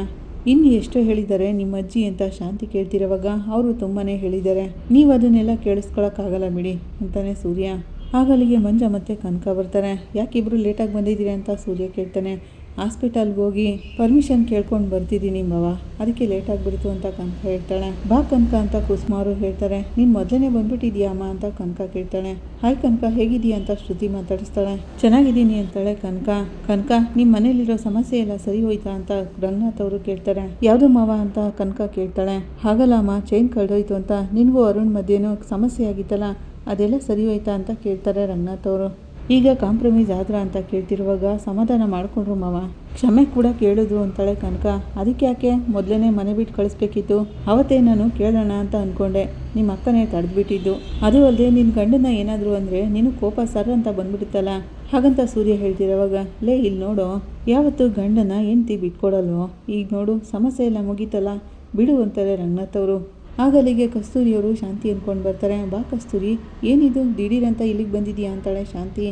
ಇನ್ನು ಎಷ್ಟೋ ಹೇಳಿದ್ದಾರೆ ನಿಮ್ಮ ಅಜ್ಜಿ ಅಂತ ಶಾಂತಿ ಕೇಳ್ತಿರೋವಾಗ, ಅವರು ತುಂಬಾ ಹೇಳಿದ್ದಾರೆ, ನೀವು ಅದನ್ನೆಲ್ಲ ಕೇಳಿಸ್ಕೊಳಕ್ಕಾಗಲ್ಲ ಬಿಡಿ ಅಂತಾನೆ ಸೂರ್ಯ. ಆಗಲಿಗೆ ಮಂಜ ಮತ್ತೆ ಕನಕ ಬರ್ತಾರೆ. ಯಾಕಿಬ್ರು ಲೇಟಾಗಿ ಬಂದಿದ್ದೀರಾ ಅಂತ ಸೂರ್ಯ ಕೇಳ್ತಾನೆ. ಹಾಸ್ಪಿಟಲ್ಗೆ ಹೋಗಿ ಪರ್ಮಿಷನ್ ಕೇಳ್ಕೊಂಡು ಬರ್ತಿದ್ದೀನಿ ಮಾವ, ಅದಕ್ಕೆ ಲೇಟ್ ಆಗಿಬಿಡ್ತು ಅಂತ ಕನಕ ಹೇಳ್ತಾಳೆ. ಬಾ ಕನಕ ಅಂತ ಕುಸುಮ ಅವರು ಹೇಳ್ತಾರೆ. ನೀನು ಮೊದಲೇ ಬಂದ್ಬಿಟ್ಟಿದ್ಯಾ ಅಮ್ಮ ಅಂತ ಕನಕ ಕೇಳ್ತಾಳೆ. ಹಾಯ್ ಕನಕ, ಹೇಗಿದೆಯಾ ಅಂತ ಶ್ರುತಿ ಮಾತಾಡಿಸ್ತಾಳೆ. ಚೆನ್ನಾಗಿದ್ದೀನಿ ಅಂತಾಳೆ ಕನಕ. ಕನಕ, ನಿಮ್ಮ ಮನೇಲಿರೋ ಸಮಸ್ಯೆ ಎಲ್ಲ ಸರಿ ಹೋಯ್ತಾ ಅಂತ ರಂಗನಾಥ್ ಅವರು ಕೇಳ್ತಾರೆ. ಯಾವುದು ಮಾವ ಅಂತ ಕನಕ ಕೇಳ್ತಾಳೆ. ಹಾಗಲ್ಲ ಅಮ್ಮ, ಚೈನ್ ಕಳೆದೋಯ್ತು ಅಂತ ನಿನಗೂ ಅರುಣ್ ಮಧ್ಯೇನೋ ಸಮಸ್ಯೆ ಆಗಿತ್ತಲ್ಲ, ಅದೆಲ್ಲ ಸರಿ ಹೋಯ್ತಾ ಅಂತ ಕೇಳ್ತಾರೆ ರಂಗನಾಥ್ ಅವರು. ಈಗ ಕಾಂಪ್ರಮೈಸ್ ಆದ್ರ ಅಂತ ಕೇಳ್ತಿರುವಾಗ, ಸಮಾಧಾನ ಮಾಡಿಕೊಂಡ್ರು ಮಾವ, ಕ್ಷಮೆ ಕೂಡ ಕೇಳಿದ್ರು ಅಂತಾಳೆ ಕನಕ. ಅದಕ್ಕೆ ಯಾಕೆ ಮೊದಲೇ ಮನೆ ಬಿಟ್ಟು ಕಳಿಸ್ಬೇಕಿತ್ತು, ಅವತ್ತೇ ನಾನು ಕೇಳೋಣ ಅಂತ ಅಂದ್ಕೊಂಡೆ, ನಿಮ್ಮ ಅಕ್ಕನೇ ತಡೆದ್ಬಿಟ್ಟಿದ್ದು, ಅದು ಅಲ್ಲದೆ ನಿನ್ನ ಗಂಡನ ಏನಾದರೂ ಅಂದರೆ ನೀನು ಕೋಪ ಸರ್ ಅಂತ ಬಂದ್ಬಿಡುತ್ತಲ್ಲ, ಹಾಗಂತ ಸೂರ್ಯ ಹೇಳ್ತಿರೋವಾಗ, ಲೇ ಇಲ್ಲಿ ನೋಡು, ಯಾವತ್ತು ಗಂಡನ ಹೆಂಡ್ತಿ ಬಿಟ್ಕೊಡಲ್ವೋ, ಈಗ ನೋಡು ಸಮಸ್ಯೆ ಎಲ್ಲ ಮುಗೀತಲ್ಲ ಬಿಡು ಅಂತಾರೆ ರಂಗನಾಥ್ ಅವರು. ಆಗಲಿಗೆ ಕಸ್ತೂರಿಯವರು ಶಾಂತಿ ಅಂದ್ಕೊಂಡು ಬರ್ತಾರೆ. ಬಾ ಕಸ್ತೂರಿ, ಏನಿದು ದಿಢೀರಂತ ಇಲ್ಲಿಗೆ ಬಂದಿದೆಯಾ ಅಂತಾಳೆ ಶಾಂತಿ.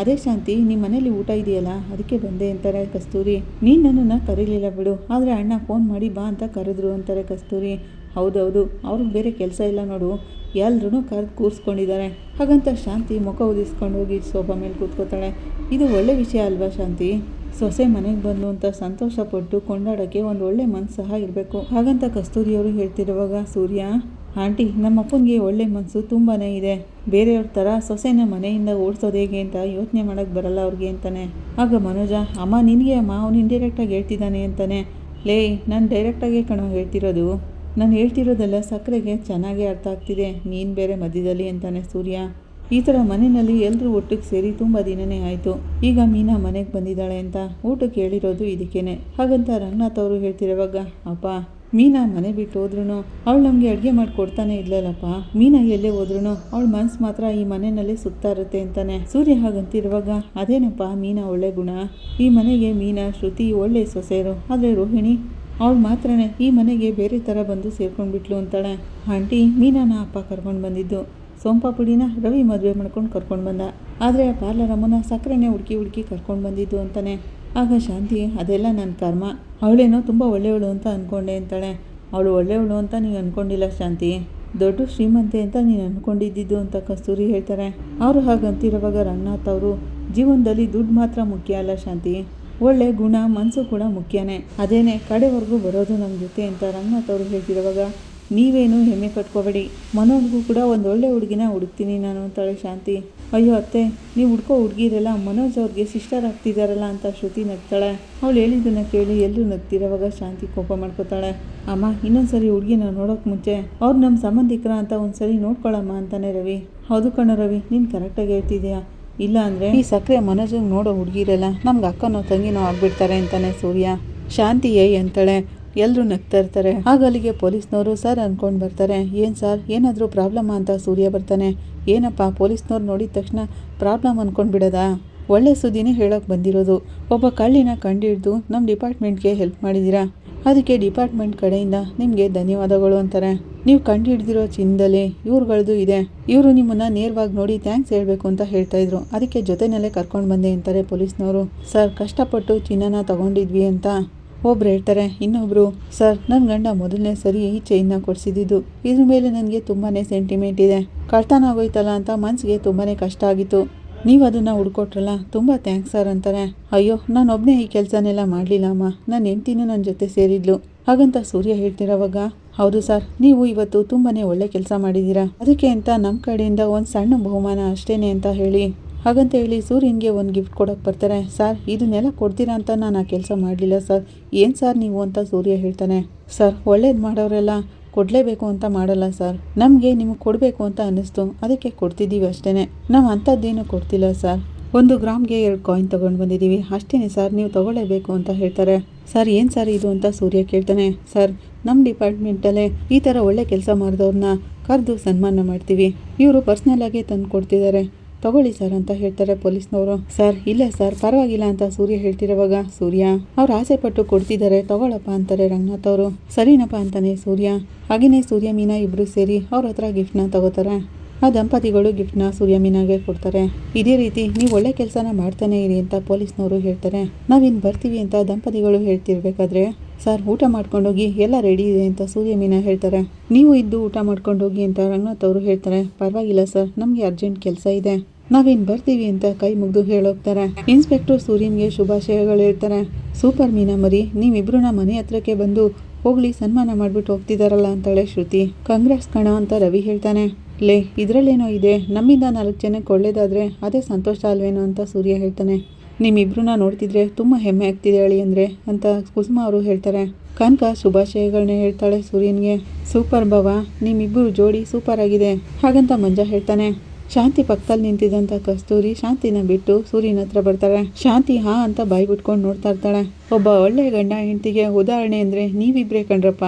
ಅದೇ ಶಾಂತಿ, ನಿಮ್ಮ ಮನೇಲಿ ಊಟ ಇದೆಯಲ್ಲ ಅದಕ್ಕೆ ಬಂದೆ ಅಂತಾರೆ ಕಸ್ತೂರಿ. ನೀನು ನನ್ನನ್ನು ಕರೀಲಿಲ್ಲ ಬಿಡು, ಆದರೆ ಅಣ್ಣ ಫೋನ್ ಮಾಡಿ ಬಾ ಅಂತ ಕರೆದ್ರು ಅಂತಾರೆ ಕಸ್ತೂರಿ. ಹೌದೌದು, ಅವ್ರಿಗೆ ಬೇರೆ ಕೆಲಸ ಇಲ್ಲ ನೋಡು, ಎಲ್ಲರೂ ಕರೆದು ಕೂರಿಸ್ಕೊಂಡಿದ್ದಾರೆ, ಹಾಗಂತ ಶಾಂತಿ ಮುಖ ಉದಿಸ್ಕೊಂಡು ಹೋಗಿ ಸೋಫಾ ಮೇಲೆ ಕೂತ್ಕೋತಾಳೆ. ಇದು ಒಳ್ಳೆ ವಿಷಯ ಅಲ್ವಾ ಶಾಂತಿ, ಸೊಸೆ ಮನೆಗೆ ಬಂದು ಅಂತ ಸಂತೋಷ ಪಟ್ಟು ಕೊಂಡಾಡೋಕ್ಕೆ ಒಂದು ಒಳ್ಳೆ ಮನಸ್ಸು ಸಹ ಇರಬೇಕು, ಹಾಗಂತ ಕಸ್ತೂರಿಯವರು ಹೇಳ್ತಿರುವಾಗ ಸೂರ್ಯ, ಆಂಟಿ ನಮ್ಮ ಅಪ್ಪನಿಗೆ ಒಳ್ಳೆ ಮನಸ್ಸು ತುಂಬಾ ಇದೆ, ಬೇರೆಯವ್ರ ಥರ ಸೊಸೆನ ಮನೆಯಿಂದ ಓಡಿಸೋದು ಹೇಗೆ ಅಂತ ಯೋಚನೆ ಮಾಡೋಕ್ಕೆ ಬರಲ್ಲ ಅವ್ರಿಗೆ ಅಂತಾನೆ. ಆಗ ಮನೋಜ, ಅಮ್ಮ ನಿನಗೆ ಅಮ್ಮ ಅವನು ಇಂಡೈರೆಕ್ಟಾಗಿ ಹೇಳ್ತಿದ್ದಾನೆ ಅಂತಾನೆ. ಲೇ, ನಾನು ಡೈರೆಕ್ಟಾಗೆ ಕಣೋ ಹೇಳ್ತಿರೋದು, ನಾನು ಹೇಳ್ತಿರೋದೆಲ್ಲ ಸಕ್ಕರೆಗೆ ಚೆನ್ನಾಗೇ ಅರ್ಥ ಆಗ್ತಿದೆ, ನೀನು ಬೇರೆ ಮಧ್ಯದಲ್ಲಿ ಅಂತಾನೆ ಸೂರ್ಯ. ಈ ಥರ ಮನೆಯಲ್ಲಿ ಎಲ್ಲರೂ ಒಟ್ಟಿಗೆ ಸೇರಿ ತುಂಬ ದಿನನೇ ಆಯಿತು, ಈಗ ಮೀನಾ ಮನೆಗೆ ಬಂದಿದ್ದಾಳೆ ಅಂತ ಊಟಕ್ಕೆ ಹೇಳಿರೋದು ಇದಕ್ಕೇನೆ, ಹಾಗಂತ ರಂಗನಾಥ್ ಅವರು ಹೇಳ್ತಿರೋವಾಗ, ಅಪ್ಪ ಮೀನಾ ಮನೆ ಬಿಟ್ಟು ಹೋದ್ರೂ ಅವಳು ನಮಗೆ ಅಡುಗೆ ಮಾಡಿಕೊಡ್ತಾನೆ ಇಲ್ಲಲ್ಲಪ್ಪ, ಮೀನಾ ಎಲ್ಲೇ ಹೋದ್ರೂ ಅವಳ ಮನಸ್ಸು ಮಾತ್ರ ಈ ಮನೆಯಲ್ಲೇ ಸುತ್ತಾ ಇರುತ್ತೆ ಅಂತಾನೆ ಸೂರ್ಯ. ಹಾಗಂತಿರುವಾಗ, ಅದೇನಪ್ಪ ಮೀನಾ ಒಳ್ಳೆ ಗುಣ, ಈ ಮನೆಗೆ ಮೀನಾ ಶ್ರುತಿ ಒಳ್ಳೆ ಸೊಸೆಯರು, ಆದರೆ ರೋಹಿಣಿ ಅವಳು ಮಾತ್ರನೇ ಈ ಮನೆಗೆ ಬೇರೆ ಥರ ಬಂದು ಸೇರ್ಕೊಂಡ್ಬಿಟ್ಲು ಅಂತಾಳೆ. ಆಂಟಿ, ಮೀನಾನ ಅಪ್ಪ ಕರ್ಕೊಂಡು ಬಂದಿದ್ದು, ಸೋಂಪಾಪುಡಿನ ರವಿ ಮದುವೆ ಮಾಡ್ಕೊಂಡು ಕರ್ಕೊಂಡು ಬಂದ, ಆದರೆ ಆ ಪಾರ್ಲರ್ ಅಮ್ಮನ ಸಕ್ಕರೆನೇ ಹುಡುಕಿ ಕರ್ಕೊಂಡು ಬಂದಿದ್ದು ಅಂತಾನೆ. ಆಗ ಶಾಂತಿ, ಅದೆಲ್ಲ ನನ್ನ ಕರ್ಮ, ಅವಳೇನೋ ತುಂಬ ಒಳ್ಳೆಯವಳು ಅಂತ ಅಂದ್ಕೊಂಡೆ ಅಂತಾಳೆ. ಅವಳು ಒಳ್ಳೆಯವಳು ಅಂತ ನೀನು ಅಂದ್ಕೊಂಡಿಲ್ಲ ಶಾಂತಿ, ದೊಡ್ಡ ಶ್ರೀಮಂತೆ ಅಂತ ನೀನು ಅಂದ್ಕೊಂಡಿದ್ದು ಅಂತ ಕಸ್ತೂರಿ ಹೇಳ್ತಾರೆ. ಅವರು ಹಾಗಂತಿರುವಾಗ ರಂಗನಾಥ್ ಅವರು, ಜೀವನದಲ್ಲಿ ದುಡ್ಡು ಮಾತ್ರ ಮುಖ್ಯ ಅಲ್ಲ ಶಾಂತಿ, ಒಳ್ಳೆ ಗುಣ ಮನಸ್ಸು ಕೂಡ ಮುಖ್ಯನೇ. ಅದೇನೇ ಕಡೆವರೆಗೂ ಬರೋದು ನಮ್ಮ ಜೊತೆ ಅಂತ ರಂಗನಾಥ್ ಅವರು ಹೇಳ್ತಿರುವಾಗ ನೀವೇನು ಹೆಮ್ಮೆ ಪಟ್ಕೋಬೇಡಿ, ಮನೋಜ್ಗೂ ಕೂಡ ಒಂದು ಒಳ್ಳೆ ಹುಡುಗಿನ ಹುಡುಕ್ತೀನಿ ನಾನು ಅಂತಾಳೆ ಶಾಂತಿ. ಅಯ್ಯೋ ಅತ್ತೆ, ನೀವು ಹುಡ್ಕೋ ಹುಡುಗಿರೆಲ್ಲ ಮನೋಜ್ ಅವ್ರಿಗೆ ಸಿಸ್ಟರ್ ಆಗ್ತಿದ್ದಾರಲ್ಲ ಅಂತ ಶ್ರುತಿ ನಗ್ತಾಳೆ. ಅವಳು ಹೇಳಿದ್ದನ್ನು ಕೇಳಿ ಎಲ್ಲರೂ ನಗ್ತಿರೋವಾಗ ಶಾಂತಿ ಕೋಪ ಮಾಡ್ಕೋತಾಳೆ. ಅಮ್ಮ ಇನ್ನೊಂದ್ಸರಿ ಹುಡುಗಿನ ನೋಡೋಕೆ ಮುಂಚೆ ಅವ್ರು ನಮ್ಮ ಸಂಬಂಧಿಕರ ಅಂತ ಒಂದ್ಸರಿ ನೋಡ್ಕೊಳ್ಳಮ್ಮ ಅಂತಾನೆ ರವಿ. ಹೌದು ಕಣೋ ರವಿ, ನೀನು ಕರೆಕ್ಟಾಗಿ ಹೇಳ್ತಿದ್ಯಾ, ಇಲ್ಲ ಅಂದರೆ ಈ ಸಕ್ಕರೆ ಮನೋಜಂಗೆ ನೋಡೋ ಹುಡುಗಿರೆಲ್ಲ ನಮ್ಗೆ ಅಕ್ಕನೋ ತಂಗಿನೋ ಆಗ್ಬಿಡ್ತಾರೆ ಅಂತಾನೆ ಸೂರ್ಯ. ಶಾಂತಿ ಅಂತಾಳೆ. ಎಲ್ಲರೂ ನಗ್ತಾ ಇರ್ತಾರೆ. ಆಗ ಅಲ್ಲಿಗೆ ಪೊಲೀಸ್ನವರು ಸರ್ ಅಂದ್ಕೊಂಡು ಬರ್ತಾರೆ. ಏನು ಸರ್ ಏನಾದರೂ ಪ್ರಾಬ್ಲಮ್ಮ ಅಂತ ಸೂರ್ಯ ಬರ್ತಾನೆ. ಏನಪ್ಪ ಪೊಲೀಸ್ನವ್ರು ನೋಡಿದ ತಕ್ಷಣ ಪ್ರಾಬ್ಲಮ್ ಅಂದ್ಕೊಂಡು ಬಿಡೋದಾ? ಒಳ್ಳೆ ಸುದ್ದಿನೇ ಹೇಳೋಕೆ ಬಂದಿರೋದು. ಒಬ್ಬ ಕಳ್ಳಿನ ಕಂಡುಹಿಡಿದು ನಮ್ಮ ಡಿಪಾರ್ಟ್ಮೆಂಟ್ಗೆ ಹೆಲ್ಪ್ ಮಾಡಿದ್ದೀರಾ, ಅದಕ್ಕೆ ಡಿಪಾರ್ಟ್ಮೆಂಟ್ ಕಡೆಯಿಂದ ನಿಮಗೆ ಧನ್ಯವಾದಗಳು ಅಂತಾರೆ. ನೀವು ಕಂಡುಹಿಡಿದಿರೋ ಚಿನ್ನದಲ್ಲಿ ಇವ್ರುಗಳದ್ದು ಇದೆ, ಇವರು ನಿಮ್ಮನ್ನು ನೇರವಾಗಿ ನೋಡಿ ಥ್ಯಾಂಕ್ಸ್ ಹೇಳಬೇಕು ಅಂತ ಹೇಳ್ತಾ ಇದ್ರು, ಅದಕ್ಕೆ ಜೊತೆಯಲ್ಲೇ ಕರ್ಕೊಂಡು ಬಂದೆ ಅಂತಾರೆ ಪೊಲೀಸ್ನವರು. ಸರ್ ಕಷ್ಟಪಟ್ಟು ಚಿನ್ನನ ತಗೊಂಡಿದ್ವಿ ಅಂತ ಒಬ್ರು ಹೇಳ್ತಾರೆ. ಇನ್ನೊಬ್ರು, ಸರ್ ನನ್ನ ಗಂಡ ಮೊದಲನೇ ಸರಿ ಈ ಚೈನ್ನ ಕೊಡಿಸಿದ್ದು, ಇದ್ರ ಮೇಲೆ ನನಗೆ ತುಂಬಾ ಸೆಂಟಿಮೆಂಟ್ ಇದೆ, ಕಳ್ತನ ಆಗೋಯ್ತಲ್ಲ ಅಂತ ಮನಸ್ಸಿಗೆ ತುಂಬಾ ಕಷ್ಟ ಆಗಿತ್ತು, ನೀವು ಅದನ್ನು ಹುಡ್ಕೊಟ್ರಲ್ಲ ತುಂಬ ಥ್ಯಾಂಕ್ಸ್ ಸರ್ ಅಂತಾರೆ. ಅಯ್ಯೋ ನಾನೊಬ್ಬನೇ ಈ ಕೆಲಸನೆಲ್ಲ ಮಾಡಲಿಲ್ಲ ಅಮ್ಮ, ನನ್ನ ಹೆಂಡ್ತಿನೂ ನನ್ನ ಜೊತೆ ಸೇರಿದ್ಲು ಹಾಗಂತ ಸೂರ್ಯ ಹೇಳ್ತಿರೋವಾಗ, ಹೌದು ಸರ್ ನೀವು ಇವತ್ತು ತುಂಬಾ ಒಳ್ಳೆ ಕೆಲಸ ಮಾಡಿದ್ದೀರಾ, ಅದಕ್ಕೆ ಅಂತ ನಮ್ಮ ಕಡೆಯಿಂದ ಒಂದು ಸಣ್ಣ ಬಹುಮಾನ ಅಷ್ಟೇನೆ ಅಂತ ಹೇಳಿ ಹಾಗಂತ ಹೇಳಿ ಸೂರ್ಯನಿಗೆ ಒಂದು ಗಿಫ್ಟ್ ಕೊಡೋಕೆ ಬರ್ತಾರೆ. ಸರ್ ಇದನ್ನೆಲ್ಲ ಕೊಡ್ತೀರಾ ಅಂತ ನಾನು ಆ ಕೆಲಸ ಮಾಡಲಿಲ್ಲ ಸರ್, ಏನು ಸರ್ ನೀವು ಅಂತ ಸೂರ್ಯ ಹೇಳ್ತಾನೆ. ಸರ್ ಒಳ್ಳೇದು ಮಾಡೋರೆಲ್ಲ ಕೊಡಲೇಬೇಕು ಅಂತ ಮಾಡಲ್ಲ ಸರ್, ನಮಗೆ ನಿಮಗೆ ಕೊಡಬೇಕು ಅಂತ ಅನ್ನಿಸ್ತು ಅದಕ್ಕೆ ಕೊಡ್ತಿದ್ದೀವಿ ಅಷ್ಟೇ, ನಾವು ಅಂಥದ್ದೇನು ಕೊಡ್ತಿಲ್ಲ ಸರ್, 1 ಗ್ರಾಮ್ಗೆ 2 ಕಾಯಿನ್ ತೊಗೊಂಡು ಬಂದಿದ್ದೀವಿ ಅಷ್ಟೇ ಸರ್, ನೀವು ತೊಗೊಳ್ಳೇಬೇಕು ಅಂತ ಹೇಳ್ತಾರೆ. ಸರ್ ಏನು ಸರ್ ಇದು ಅಂತ ಸೂರ್ಯ ಕೇಳ್ತಾನೆ. ಸರ್ ನಮ್ಮ ಡಿಪಾರ್ಟ್ಮೆಂಟಲ್ಲೇ ಈ ಥರ ಒಳ್ಳೆ ಕೆಲಸ ಮಾಡಿದವ್ರನ್ನ ಕರೆದು ಸನ್ಮಾನ ಮಾಡ್ತೀವಿ, ಇವರು ಪರ್ಸ್ನಲ್ಲಾಗಿ ತಂದು ಕೊಡ್ತಿದ್ದಾರೆ, ತಗೊಳ್ಳಿ ಸರ್ ಅಂತ ಹೇಳ್ತಾರೆ ಪೊಲೀಸ್ನವರು. ಸರ್ ಇಲ್ಲ ಸರ್ ಪರವಾಗಿಲ್ಲ ಅಂತ ಸೂರ್ಯ ಹೇಳ್ತಿರೋವಾಗ, ಸೂರ್ಯ ಅವ್ರು ಆಸೆ ಪಟ್ಟು ಕೊಡ್ತಿದ್ದಾರೆ ತಗೊಳಪ್ಪ ಅಂತಾರೆ ರಂಗನಾಥ್ ಅವರು. ಸರಿನಪ್ಪ ಅಂತಾನೆ ಸೂರ್ಯ. ಹಾಗೆಯೇ ಸೂರ್ಯ ಮೀನಾ ಇಬ್ಬರು ಸೇರಿ ಅವ್ರ ಹತ್ರ ಗಿಫ್ಟ್ನ ತಗೋತಾರೆ. ಆ ದಂಪತಿಗಳು ಗಿಫ್ಟ್ನ ಸೂರ್ಯ ಮೀನಾಗೆ ಕೊಡ್ತಾರೆ. ಇದೇ ರೀತಿ ನೀವು ಒಳ್ಳೆ ಕೆಲಸನ ಮಾಡ್ತಾನೆ ಇರಿ ಅಂತ ಪೊಲೀಸ್ನವರು ಹೇಳ್ತಾರೆ. ನಾವಿನ್ನು ಬರ್ತೀವಿ ಅಂತ ದಂಪತಿಗಳು ಹೇಳ್ತಿರ್ಬೇಕಾದ್ರೆ, ಸರ್ ಊಟ ಮಾಡ್ಕೊಂಡೋಗಿ ಎಲ್ಲ ರೆಡಿ ಇದೆ ಅಂತ ಸೂರ್ಯ ಮೀನಾ ಹೇಳ್ತಾರೆ. ನೀವು ಇದ್ದು ಊಟ ಮಾಡ್ಕೊಂಡೋಗಿ ಅಂತ ರಂಗನಾಥ್ ಅವರು ಹೇಳ್ತಾರೆ. ಪರವಾಗಿಲ್ಲ ಸರ್ ನಮಗೆ ಅರ್ಜೆಂಟ್ ಕೆಲಸ ಇದೆ, ನಾವಿನ್ನು ಬರ್ತೀವಿ ಅಂತ ಕೈ ಮುಗಿದು ಹೇಳೋಗ್ತಾರೆ. ಇನ್ಸ್ಪೆಕ್ಟರ್ ಸೂರ್ಯನ್ಗೆ ಶುಭಾಶಯಗಳು ಹೇಳ್ತಾರೆ. ಸೂಪರ್ ಮೀನಾ ಮರಿ, ನೀವಿಬ್ರು ಮನೆ ಹತ್ರಕ್ಕೆ ಬಂದು ಹೋಗ್ಲಿ ಸನ್ಮಾನ ಮಾಡಿಬಿಟ್ಟು ಹೋಗ್ತಿದಾರಲ್ಲ ಅಂತಾಳೆ ಶ್ರುತಿ. ಕಾಂಗ್ರೆಸ್ ಕಣ ಅಂತ ರವಿ ಹೇಳ್ತಾನೆ. ಲೇ ಇದರಲ್ಲೇನೋ ಇದೆ, ನಮ್ಮಿಂದ 4 ಜನಕ್ಕೆ ಒಳ್ಳೇದಾದರೆ ಅದೇ ಸಂತೋಷ ಅಲ್ವೇನೋ ಅಂತ ಸೂರ್ಯ ಹೇಳ್ತಾನೆ. ನಿಮ್ಮಿಬ್ರನ್ನ ನೋಡ್ತಿದ್ರೆ ತುಂಬ ಹೆಮ್ಮೆ ಆಗ್ತಿದೆ ಅಳಿ ಅಂದರೆ ಅಂತ ಕುಸುಮ ಅವರು ಹೇಳ್ತಾರೆ. ಕನಕ ಶುಭಾಶಯಗಳನ್ನ ಹೇಳ್ತಾಳೆ ಸೂರ್ಯನ್ಗೆ. ಸೂಪರ್ ಬಾವ, ನಿಮ್ಮಿಬ್ಬರು ಜೋಡಿ ಸೂಪರ್ ಆಗಿದೆ ಹಾಗಂತ ಮಂಜ ಹೇಳ್ತಾನೆ. ಶಾಂತಿ ಪಕ್ಕದಲ್ಲಿ ನಿಂತಿದ್ದಂಥ ಕಸ್ತೂರಿ ಶಾಂತಿನ ಬಿಟ್ಟು ಸೂರ್ಯನ ಹತ್ರ ಬರ್ತಾಳೆ. ಶಾಂತಿ ಹಾ ಅಂತ ಬಾಯಿ ಬಿಟ್ಕೊಂಡು ನೋಡ್ತಾ ಇರ್ತಾಳೆ. ಒಬ್ಬ ಒಳ್ಳೆ ಗಂಡ ಹೆಂಡತಿಗೆ ಉದಾಹರಣೆ ಅಂದರೆ ನೀವಿಬ್ಬರೇ ಕಣ್ರಪ್ಪ,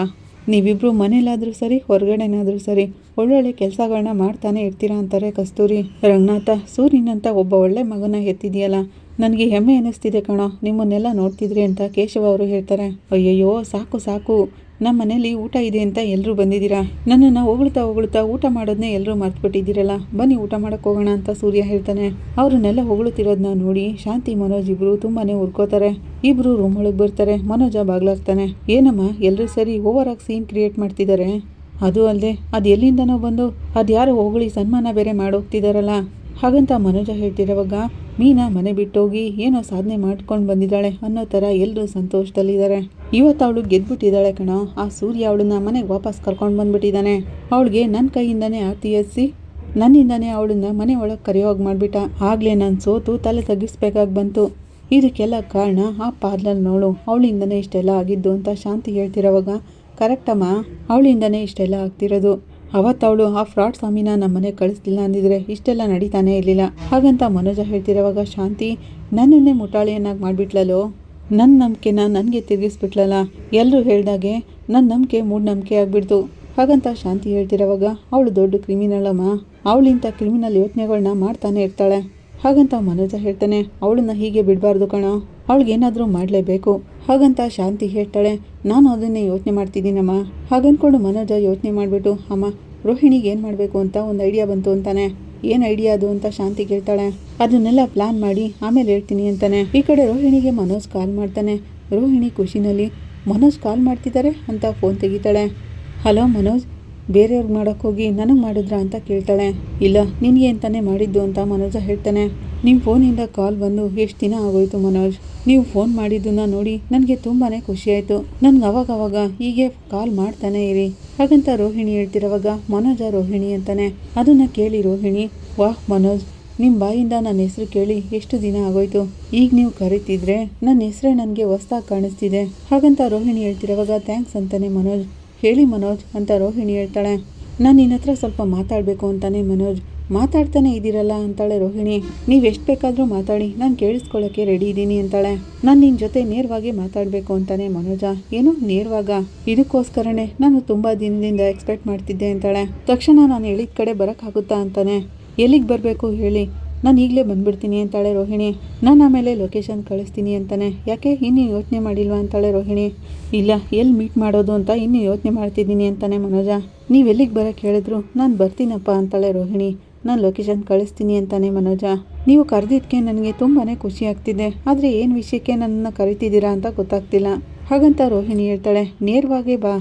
ನೀವಿಬ್ರು ಮನೇಲಾದರೂ ಸರಿ ಹೊರಗಡೆನಾದರೂ ಸರಿ ಒಳ್ಳೊಳ್ಳೆ ಕೆಲಸಗಳನ್ನ ಮಾಡ್ತಾನೆ ಇರ್ತೀರಾ ಅಂತಾರೆ ಕಸ್ತೂರಿ. ರಂಗನಾಥ, ಸೂರ್ಯನಂತ ಒಬ್ಬ ಒಳ್ಳೆ ಮಗನ ಎತ್ತಿದೆಯಲ್ಲ, ನನಗೆ ಹೆಮ್ಮೆ ಅನ್ನಿಸ್ತಿದೆ ಕಣೋ ನಿಮ್ಮನ್ನೆಲ್ಲ ನೋಡ್ತಿದ್ರಿ ಅಂತ ಕೇಶವ ಅವರು ಹೇಳ್ತಾರೆ. ಅಯ್ಯಯ್ಯೋ ಸಾಕು ಸಾಕು, ನಮ್ಮ ಮನೇಲಿ ಊಟ ಇದೆ ಅಂತ ಎಲ್ಲರೂ ಬಂದಿದ್ದೀರಾ, ನನ್ನನ್ನು ಹೊಗಳ್ತಾ ಊಟ ಮಾಡೋದನ್ನೇ ಎಲ್ಲರೂ ಮರ್ತ್ಬಿಟ್ಟಿದ್ದೀರಲ್ಲ, ಬನ್ನಿ ಊಟ ಮಾಡೋಕ್ಕೆ ಹೋಗೋಣ ಅಂತ ಸೂರ್ಯ ಹೇಳ್ತಾನೆ. ಅವ್ರನ್ನೆಲ್ಲ ಹೊಗಳುತ್ತಿರೋದನ್ನ ನೋಡಿ ಶಾಂತಿ ಮನೋಜ್ ಇಬ್ರು ತುಂಬಾನೇ ಹುರ್ಕೋತಾರೆ. ಇಬ್ರು ರೂಮ್ ಒಳಗೆ ಬರ್ತಾರೆ. ಮನೋಜ ಬಾಗ್ಲಾಗ್ತಾನೆ. ಏನಮ್ಮ ಎಲ್ಲರೂ ಸರಿ ಓವರ್ ಆಗಿ ಸೀನ್ ಕ್ರಿಯೇಟ್ ಮಾಡ್ತಿದ್ದಾರೆ, ಅದು ಅಲ್ಲದೆ ಅದು ಎಲ್ಲಿಂದನೋ ಬಂದು ಅದು ಯಾರು ಹೊಗಳಿ ಸನ್ಮಾನ ಬೇರೆ ಮಾಡೋಗ್ತಿದಾರಲ್ಲ ಹಾಗಂತ ಮನೋಜ ಹೇಳ್ತಿರೋವಾಗ, ಮೀನಾ ಮನೆ ಬಿಟ್ಟೋಗಿ ಏನೋ ಸಾಧನೆ ಮಾಡ್ಕೊಂಡು ಬಂದಿದ್ದಾಳೆ ಅನ್ನೋ ಥರ ಎಲ್ಲರೂ ಸಂತೋಷದಲ್ಲಿದ್ದಾರೆ. ಇವತ್ತು ಅವಳು ಗೆದ್ಬಿಟ್ಟಿದ್ದಾಳೆ ಕಣೋ, ಆ ಸೂರ್ಯ ಅವಳನ್ನ ಮನೆಗೆ ವಾಪಸ್ ಕರ್ಕೊಂಡು ಬಂದ್ಬಿಟ್ಟಿದ್ದಾನೆ. ಅವಳಿಗೆ ನನ್ನ ಕೈಯಿಂದನೇ ಆರತಿ ಎತ್ಸಿ ನನ್ನಿಂದನೇ ಅವಳನ್ನ ಮನೆ ಒಳಗೆ ಕರೆಯೋಗಿ ಮಾಡಿಬಿಟ್ಟ. ಆಗಲೇ ನಾನು ಸೋತು ತಲೆ ತಗ್ಗಿಸ್ಬೇಕಾಗಿ ಬಂತು. ಇದಕ್ಕೆಲ್ಲ ಕಾರಣ ಆ ಪಾರ್ಲರ್ ನೋಳು, ಅವಳಿಂದನೇ ಇಷ್ಟೆಲ್ಲ ಆಗಿದ್ದು ಅಂತ ಶಾಂತಿ ಹೇಳ್ತಿರೋವಾಗ, ಕರೆಕ್ಟಮ್ಮ ಅವಳಿಂದನೇ ಇಷ್ಟೆಲ್ಲ ಆಗ್ತಿರೋದು, ಅವತ್ತವಳು ಆ ಫ್ರಾಡ್ ಸ್ವಾಮಿನ ನಮ್ಮ ಮನೆಗೆ ಕಳಿಸ್ಲಿಲ್ಲ ಅಂದಿದ್ರೆ ಇಷ್ಟೆಲ್ಲ ನಡೀತಾನೆ ಇರಲಿಲ್ಲ ಹಾಗಂತ ಮನೋಜ ಹೇಳ್ತಿರೋವಾಗ, ಶಾಂತಿ ನನ್ನನ್ನೇ ಮುಟಾಳಿಯನ್ನಾಗಿ ಮಾಡಿಬಿಟ್ಲಲ್ಲೋ, ನನ್ನ ನಂಬಿಕೆನ ನನಗೆ ತಿರುಗಿಸ್ಬಿಟ್ಲಲ್ಲ, ಎಲ್ಲರೂ ಹೇಳ್ದಾಗೆ ನನ್ನ ನಂಬಿಕೆ ಮೂಢನಂಬಿಕೆ ಆಗಿಬಿಡ್ತು ಹಾಗಂತ ಶಾಂತಿ ಹೇಳ್ತಿರೋವಾಗ, ಅವಳು ದೊಡ್ಡ ಕ್ರಿಮಿನಲ್ ಅಮ್ಮ, ಅವಳಿಂಥ ಕ್ರಿಮಿನಲ್ ಯೋಚನೆಗಳನ್ನ ಮಾಡ್ತಾನೆ ಇರ್ತಾಳೆ ಹಾಗಂತ ಮನೋಜ ಹೇಳ್ತಾನೆ. ಅವಳನ್ನ ಹೀಗೆ ಬಿಡಬಾರ್ದು ಕಣೋ, ಅವಳಿಗೇನಾದರೂ ಮಾಡಲೇಬೇಕು ಹಾಗಂತ ಶಾಂತಿ ಹೇಳ್ತಾಳೆ. ನಾನು ಅದನ್ನೇ ಯೋಚನೆ ಮಾಡ್ತಿದ್ದೀನಮ್ಮ ಹಾಗನ್ಕೊಂಡು ಮನೋಜ ಯೋಚನೆ ಮಾಡಿಬಿಟ್ಟು, ಅಮ್ಮ ರೋಹಿಣಿಗೆ ಏನು ಮಾಡಬೇಕು ಅಂತ ಒಂದು ಐಡಿಯಾ ಬಂತು ಅಂತಾನೆ. ಏನು ಐಡಿಯಾ ಅದು ಅಂತ ಶಾಂತಿ ಕೇಳ್ತಾಳೆ. ಅದನ್ನೆಲ್ಲ ಪ್ಲಾನ್ ಮಾಡಿ ಆಮೇಲೆ ಹೇಳ್ತೀನಿ ಅಂತಾನೆ. ಈ ಕಡೆ ರೋಹಿಣಿಗೆ ಮನೋಜ್ ಕಾಲ್ ಮಾಡ್ತಾನೆ. ರೋಹಿಣಿ ಖುಷಿನಲ್ಲಿ ಮನೋಜ್ ಕಾಲ್ ಮಾಡ್ತಿದ್ದಾರೆ ಅಂತ ಫೋನ್ ತೆಗಿತಾಳೆ. ಹಲೋ ಮನೋಜ್, ಬೇರೆಯವ್ರಿಗೆ ಮಾಡೋಕ್ಕೋಗಿ ನನಗೆ ಮಾಡಿದ್ರಾ ಅಂತ ಕೇಳ್ತಾಳೆ. ಇಲ್ಲ ನಿನಗೆ ಅಂತಾನೆ ಮಾಡಿದ್ದು ಅಂತ ಮನೋಜ ಹೇಳ್ತಾನೆ. ನಿಮ್ಮ ಫೋನಿಂದ ಕಾಲ್ ಬಂದು ಎಷ್ಟು ದಿನ ಆಗೋಯ್ತು ಮನೋಜ್. ನೀವು ಫೋನ್ ಮಾಡಿದ್ದನ್ನ ನೋಡಿ ನನಗೆ ತುಂಬಾ ಖುಷಿಯಾಯಿತು. ನನ್ಗೆ ಅವಾಗವಾಗ ಹೀಗೆ ಕಾಲ್ ಮಾಡ್ತಾನೆ ಇರಿ ಹಾಗಂತ ರೋಹಿಣಿ ಹೇಳ್ತಿರೋವಾಗ ಮನೋಜ ರೋಹಿಣಿ ಅಂತಾನೆ. ಅದನ್ನು ಕೇಳಿ ರೋಹಿಣಿ, ವಾಹ್ ಮನೋಜ್, ನಿಮ್ಮ ಬಾಯಿಂದ ನನ್ನ ಹೆಸರು ಕೇಳಿ ಎಷ್ಟು ದಿನ ಆಗೋಯ್ತು. ಈಗ ನೀವು ಕರಿತಿದ್ರೆ ನನ್ನ ಹೆಸರೇ ನನಗೆ ಹೊಸ್ದಾಗಿ ಕಾಣಿಸ್ತಿದೆ ಹಾಗಂತ ರೋಹಿಣಿ ಹೇಳ್ತಿರೋವಾಗ ಥ್ಯಾಂಕ್ಸ್ ಅಂತಾನೆ ಮನೋಜ್. ಹೇಳಿ ಮನೋಜ್ ಅಂತ ರೋಹಿಣಿ ಹೇಳ್ತಾಳೆ. ನಾನು ನಿನ್ನ ಹತ್ರ ಸ್ವಲ್ಪ ಮಾತಾಡಬೇಕು ಅಂತಾನೆ ಮನೋಜ್. ಮಾತಾಡ್ತಾನೆ ಇದ್ದೀರಲ್ಲ ಅಂತಾಳೆ ರೋಹಿಣಿ. ನೀವು ಎಷ್ಟು ಬೇಕಾದರೂ ಮಾತಾಡಿ, ನಾನು ಕೇಳಿಸ್ಕೊಳ್ಳೋಕ್ಕೆ ರೆಡಿ ಇದ್ದೀನಿ ಅಂತಾಳೆ. ನಾನು ನಿನ್ನ ಜೊತೆ ನೇರವಾಗಿ ಮಾತಾಡಬೇಕು ಅಂತಾನೆ ಮನೋಜ. ಏನು ನೇರವಾಗ? ಇದಕ್ಕೋಸ್ಕರನೇ ನಾನು ತುಂಬ ದಿನದಿಂದ ಎಕ್ಸ್ಪೆಕ್ಟ್ ಮಾಡ್ತಿದ್ದೆ ಅಂತಾಳೆ. ತಕ್ಷಣ ನಾನು ಹೇಳಿದ ಕಡೆ ಬರೋಕ್ಕಾಗುತ್ತಾ ಅಂತಾನೆ. ಎಲ್ಲಿಗೆ ಬರಬೇಕು ಹೇಳಿ, ನಾನು ಈಗಲೇ ಬಂದ್ಬಿಡ್ತೀನಿ ಅಂತಾಳೆ ರೋಹಿಣಿ. ನಾನು ಆಮೇಲೆ ಲೊಕೇಶನ್ ಕಳಿಸ್ತೀನಿ ಅಂತಾನೆ. ಯಾಕೆ ಇನ್ನೂ ಯೋಚನೆ ಮಾಡಿಲ್ವಾ ಅಂತಾಳೆ ರೋಹಿಣಿ. ಇಲ್ಲ, ಎಲ್ಲಿ ಮೀಟ್ ಮಾಡೋದು ಅಂತ ಇನ್ನೂ ಯೋಚನೆ ಮಾಡ್ತಿದ್ದೀನಿ ಅಂತಾನೆ ಮನೋಜ. ನೀವು ಎಲ್ಲಿಗೆ ಬರೋಕ್ಕೆ ಹೇಳಿದ್ರು ನಾನು ಬರ್ತೀನಪ್ಪ ಅಂತಾಳೆ ರೋಹಿಣಿ. ನಾನು ಲೊಕೇಶನ್ ಕಳಿಸ್ತೀನಿ ಅಂತಾನೆ ಮನೋಜ. ನೀವು ಕರೆದಿದ್ದಕ್ಕೆ ನನಗೆ ತುಂಬಾ ಖುಷಿ ಆಗ್ತಿದೆ, ಆದರೆ ಏನು ವಿಷಯಕ್ಕೆ ನನ್ನನ್ನು ಕರಿತಿದ್ದೀರಾ ಅಂತ ಗೊತ್ತಾಗ್ತಿಲ್ಲ ಹಾಗಂತ ರೋಹಿಣಿ ಹೇಳ್ತಾಳೆ. ನೇರವಾಗೇ ಬಾ,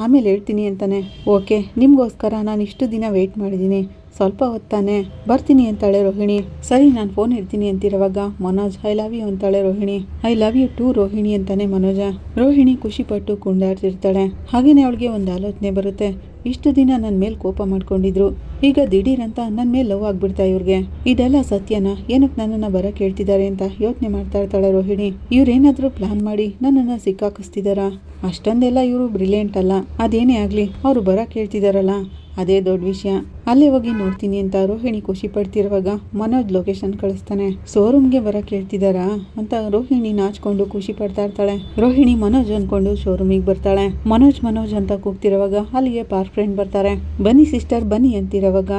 ಆಮೇಲೆ ಹೇಳ್ತೀನಿ ಅಂತಾನೆ. ಓಕೆ, ನಿಮಗೋಸ್ಕರ ನಾನು ಇಷ್ಟು ದಿನ ವೆಯ್ಟ್ ಮಾಡಿದ್ದೀನಿ, ಸ್ವಲ್ಪ ಹೊತ್ತಾನೆ ಬರ್ತೀನಿ ಅಂತಾಳೆ ರೋಹಿಣಿ. ಸರಿ, ನಾನು ಫೋನ್ ಇಡ್ತೀನಿ ಅಂತಿರುವಾಗ ಮನೋಜ್ ಐ ಲವ್ ಯು ಅಂತಾಳೆ Rohini. I love you too Rohini ಅಂತಾನೆ ಮನೋಜ. ರೋಹಿಣಿ ಖುಷಿಪಟ್ಟು ಕುಂಡಾಡ್ತಿರ್ತಾಳೆ. ಹಾಗೇನೆ ಅವಳಿಗೆ ಒಂದು ಆಲೋಚನೆ ಬರುತ್ತೆ. ಇಷ್ಟು ದಿನ ನನ್ನ ಮೇಲೆ ಕೋಪ ಮಾಡ್ಕೊಂಡಿದ್ರು, ಈಗ ದಿಢೀರಂತ ನನ್ನ ಮೇಲೆ ಲವ್ ಆಗ್ಬಿಡ್ತಾ ಇವ್ರಿಗೆ. ಇದೆಲ್ಲ ಸತ್ಯನಾ? ಏನಕ್ಕೆ ನನ್ನನ್ನು ಬರಕ್ಕೆ ಹೇಳ್ತಿದ್ದಾರೆ ಅಂತ ಯೋಚನೆ ಮಾಡ್ತಾ ಇರ್ತಾಳೆ ರೋಹಿಣಿ. ಇವ್ರೇನಾದರೂ ಪ್ಲಾನ್ ಮಾಡಿ ನನ್ನನ್ನು ಸಿಕ್ಕಾಕಿಸ್ತಿದಾರಾ? ಅಷ್ಟೊಂದೆಲ್ಲ ಇವರು ಬ್ರಿಲಿಯಂಟ್ ಅಲ್ಲ. ಅದೇನೇ ಆಗಲಿ, ಅವರು ಬರಕ್ಕೆ ಹೇಳ್ತಿದಾರಲ್ಲ ಅದೇ ದೊಡ್ಡ ವಿಷಯ. ಅಲ್ಲೇ ಹೋಗಿ ನೋಡ್ತೀನಿ ಅಂತ ರೋಹಿಣಿ ಖುಷಿ ಪಡ್ತಿರುವಾಗ ಮನೋಜ್ ಲೊಕೇಶನ್ ಕಳಿಸ್ತಾನೆ. ಶೋರೂಮ್ಗೆ ಬರಕ್ಕೆ ಹೇಳ್ತಿದಾರಾ ಅಂತ ರೋಹಿಣಿ ನಾಚ್ಕೊಂಡು ಖುಷಿ ಪಡ್ತಾ ಇರ್ತಾಳೆ. ರೋಹಿಣಿ ಮನೋಜ್ ಅನ್ಕೊಂಡು ಶೋರೂಮಿಗೆ ಬರ್ತಾಳೆ. ಮನೋಜ್ ಮನೋಜ್ ಅಂತ ಕೂಗ್ತಿರುವಾಗ ಅಲ್ಲಿಗೆ ಪಾರ್ಕ್ ಫ್ರೆಂಡ್ ಬರ್ತಾರೆ. ಬನ್ನಿ ಸಿಸ್ಟರ್ ಬನ್ನಿ ಅಂತಿರುವಾಗ,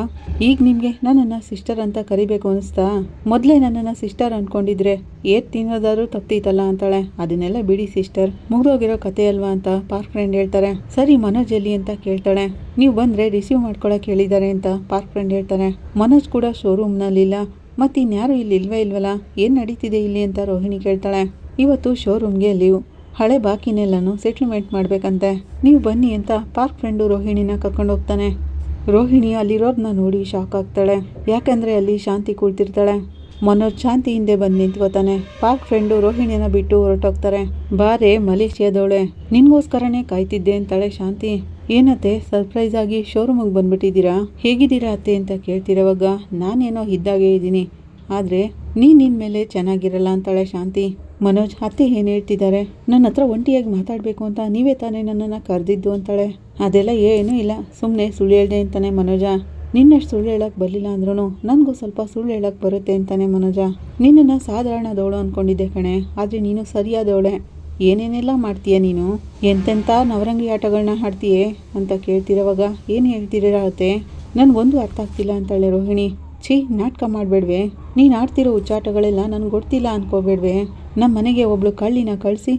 ಈಗ ನಿಮ್ಗೆ ನನ್ನನ್ನು ಸಿಸ್ಟರ್ ಅಂತ ಕರಿಬೇಕು ಅನಿಸ್ತಾ? ಮೊದಲೇ ನನ್ನನ್ನು ಸಿಸ್ಟರ್ ಅನ್ಕೊಂಡಿದ್ರೆ ಏತ್ ತಿನ್ನೋದಾದ್ರೂ ತಪ್ತೀತಲ್ಲ ಅಂತಾಳೆ. ಅದನ್ನೆಲ್ಲ ಬಿಡಿ ಸಿಸ್ಟರ್, ಮುಗ್ದೋಗಿರೋ ಕತೆ ಅಲ್ವಾ ಅಂತ ಪಾರ್ಕ್ ಫ್ರೆಂಡ್ ಹೇಳ್ತಾರೆ. ಸರಿ, ಮನೋಜ್ ಎಲ್ಲಿ ಅಂತ ಕೇಳ್ತಾಳೆ. ನೀವು ಬಂದರೆ ರಿಸೀವ್ ಮಾಡ್ಕೊಳಕ್ಕೆ ಹೇಳಿದ್ದಾರೆ ಅಂತ ಪಾರ್ಕ್ ಫ್ರೆಂಡ್ ಹೇಳ್ತಾರೆ. ಮನೋಜ್ ಕೂಡ ಶೋರೂಮ್ನಲ್ಲಿಲ್ಲ, ಮತ್ತು ಇನ್ಯಾರು ಇಲ್ಲಿ ಇಲ್ವಲ್ಲ, ಏನು ನಡೀತಿದೆ ಇಲ್ಲಿ ಅಂತ ರೋಹಿಣಿ ಕೇಳ್ತಾಳೆ. ಇವತ್ತು ಶೋರೂಮ್ಗೆ ಲೀವ್, ಹಳೆ ಬಾಕಿನೆಲ್ಲನೂ ಸೆಟ್ಲ್ಮೆಂಟ್ ಮಾಡಬೇಕಂತೆ, ನೀವು ಬನ್ನಿ ಅಂತ ಪಾರ್ಕ್ ಫ್ರೆಂಡು ರೋಹಿಣಿನ ಕರ್ಕೊಂಡು ಹೋಗ್ತಾನೆ. ರೋಹಿಣಿ ಅಲ್ಲಿರೋದನ್ನ ನೋಡಿ ಶಾಕ್ ಆಗ್ತಾಳೆ, ಯಾಕಂದರೆ ಅಲ್ಲಿ ಶಾಂತಿ ಕೂಳ್ತಿರ್ತಾಳೆ. ಮನೋಜ್ ಶಾಂತಿ ಹಿಂದೆ ಬಂದು ನಿಂತ್ಕೋತಾನೆ. ಪಾರ್ಕ್ ಫ್ರೆಂಡು ರೋಹಿಣಿನ ಬಿಟ್ಟು ಹೊರಟೋಗ್ತಾರೆ. ಬಾರೆ ಮಲೇಷಿಯಾದವಳೆ, ನಿನ್ಗೋಸ್ಕರನೇ ಕಾಯ್ತಿದ್ದೆ ಅಂತಾಳೆ ಶಾಂತಿ. ಏನತ್ತೆ ಸರ್ಪ್ರೈಸ್ ಆಗಿ ಶೋರೂಮಿಗೆ ಬಂದ್ಬಿಟ್ಟಿದ್ದೀರಾ? ಹೇಗಿದ್ದೀರಾ ಅತ್ತೆ ಅಂತ ಕೇಳ್ತಿರೋವಾಗ ನಾನೇನೋ ಇದ್ದಾಗೆ ಇದ್ದೀನಿ, ಆದರೆ ನಿನ್ನ ಮೇಲೆ ಚೆನ್ನಾಗಿರಲ್ಲ ಅಂತಾಳೆ ಶಾಂತಿ. ಮನೋಜ್, ಅತ್ತೆ ಏನು ಹೇಳ್ತಿದ್ದಾರೆ? ನನ್ನ ಹತ್ರ ಒಂಟಿಯಾಗಿ ಮಾತಾಡಬೇಕು ಅಂತ ನೀವೇ ತಾನೇ ನನ್ನನ್ನು ಕರೆದಿದ್ದು ಅಂತಾಳೆ. ಅದೆಲ್ಲ ಏನೂ ಇಲ್ಲ, ಸುಮ್ಮನೆ ಸುಳ್ಳು ಹೇಳ್ದೆ ಅಂತಾನೆ ಮನೋಜ. ನಿನ್ನಷ್ಟು ಸುಳ್ಳು ಹೇಳಕ್ಕೆ ಬರಲಿಲ್ಲ ಅಂದ್ರೂ ನನಗೂ ಸ್ವಲ್ಪ ಸುಳ್ಳು ಹೇಳಕ್ಕೆ ಬರುತ್ತೆ ಅಂತಾನೆ ಮನೋಜ. ನಿನ್ನನ್ನು ಸಾಧಾರಣದವಳು ಅಂದ್ಕೊಂಡಿದ್ದೆ ಕಣೆ, ಆದರೆ ನೀನು ಸರಿಯಾದವಳೆ. ಏನೇನೆಲ್ಲ ಮಾಡ್ತೀಯ ನೀನು? ಎಂತೆಂಥ ನವರಂಗಿ ಆಟಗಳನ್ನ ಆಡ್ತೀಯೇ ಅಂತ ಕೇಳ್ತಿರೋವಾಗ ಏನು ಹೇಳ್ತಿರತ್ತೆ? ನನಗೊಂದು ಅರ್ಥ ಆಗ್ತಿಲ್ಲ ಅಂತಾಳೆ ರೋಹಿಣಿ. ಛೀ, ನಾಟಕ ಮಾಡಬೇಡ್ವೆ, ನೀನು ಆಡ್ತಿರೋ ಹುಚ್ಚಾಟಗಳೆಲ್ಲ ನನಗೆ ಗೊತ್ತಿಲ್ಲ ಅಂದ್ಕೋಬೇಡ್ವೆ. ನಮ್ಮ ಮನೆಗೆ ಒಬ್ಳು ಕಳ್ಳಿನ ಕಳಿಸಿ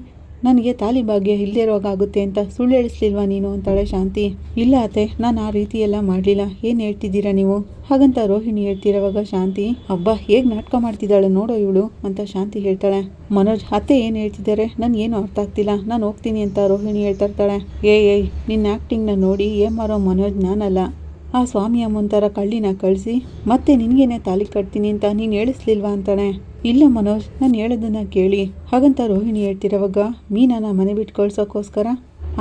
ನನಗೆ ತಾಲಿ ಭಾಗ್ಯ ಇಲ್ಲದೇ ಇರೋವಾಗುತ್ತೆ ಅಂತ ಸುಳ್ಳು ಹೇಳಿಸ್ಲಿಲ್ವಾ ನೀನು ಅಂತಾಳೆ ಶಾಂತಿ. ಇಲ್ಲ ಅತ್ತೆ, ನಾನು ಆ ರೀತಿ ಎಲ್ಲ ಮಾಡಲಿಲ್ಲ, ಏನು ಹೇಳ್ತಿದ್ದೀರಾ ನೀವು ಹಾಗಂತ ರೋಹಿಣಿ ಹೇಳ್ತಿರೋವಾಗ ಶಾಂತಿ, ಹಬ್ಬ ಹೇಗೆ ನಾಟಕ ಮಾಡ್ತಿದ್ದಾಳೆ ನೋಡೋ ಇವಳು ಅಂತ ಶಾಂತಿ ಹೇಳ್ತಾಳೆ. ಮನೋಜ್, ಅತ್ತೆ ಏನು ಹೇಳ್ತಿದ್ದಾರೆ ನನಗೇನು ಅರ್ಥ ಆಗ್ತಿಲ್ಲ, ನಾನು ಹೋಗ್ತೀನಿ ಅಂತ ರೋಹಿಣಿ ಹೇಳ್ತಾ ಇರ್ತಾಳೆ. ಏಯ್ ನಿನ್ನ ಆ್ಯಕ್ಟಿಂಗ್ನ ನೋಡಿ ಏನ್ ಮಾರೋ ಮನೋಜ್ ನಾನಲ್ಲ, ಆ ಸ್ವಾಮಿ ಅಮ್ಮಂತರ ಕಳ್ಳಿನ ಕಳಿಸಿ ಮತ್ತೆ ನಿನಗೇನೆ ತಾಲಿ ಕಟ್ತೀನಿ ಅಂತ ನೀನು ಹೇಳಿಸ್ಲಿಲ್ವಾ ಅಂತಾನೆ. ಇಲ್ಲ ಮನೋಜ್, ನಾನು ಹೇಳೋದನ್ನ ಕೇಳಿ ಹಾಗಂತ ರೋಹಿಣಿ ಹೇಳ್ತಿರೋವಾಗ ಮೀನಾನ ಮನೆ ಬಿಟ್ಟು ಕಳ್ಸೋಕ್ಕೋಸ್ಕರ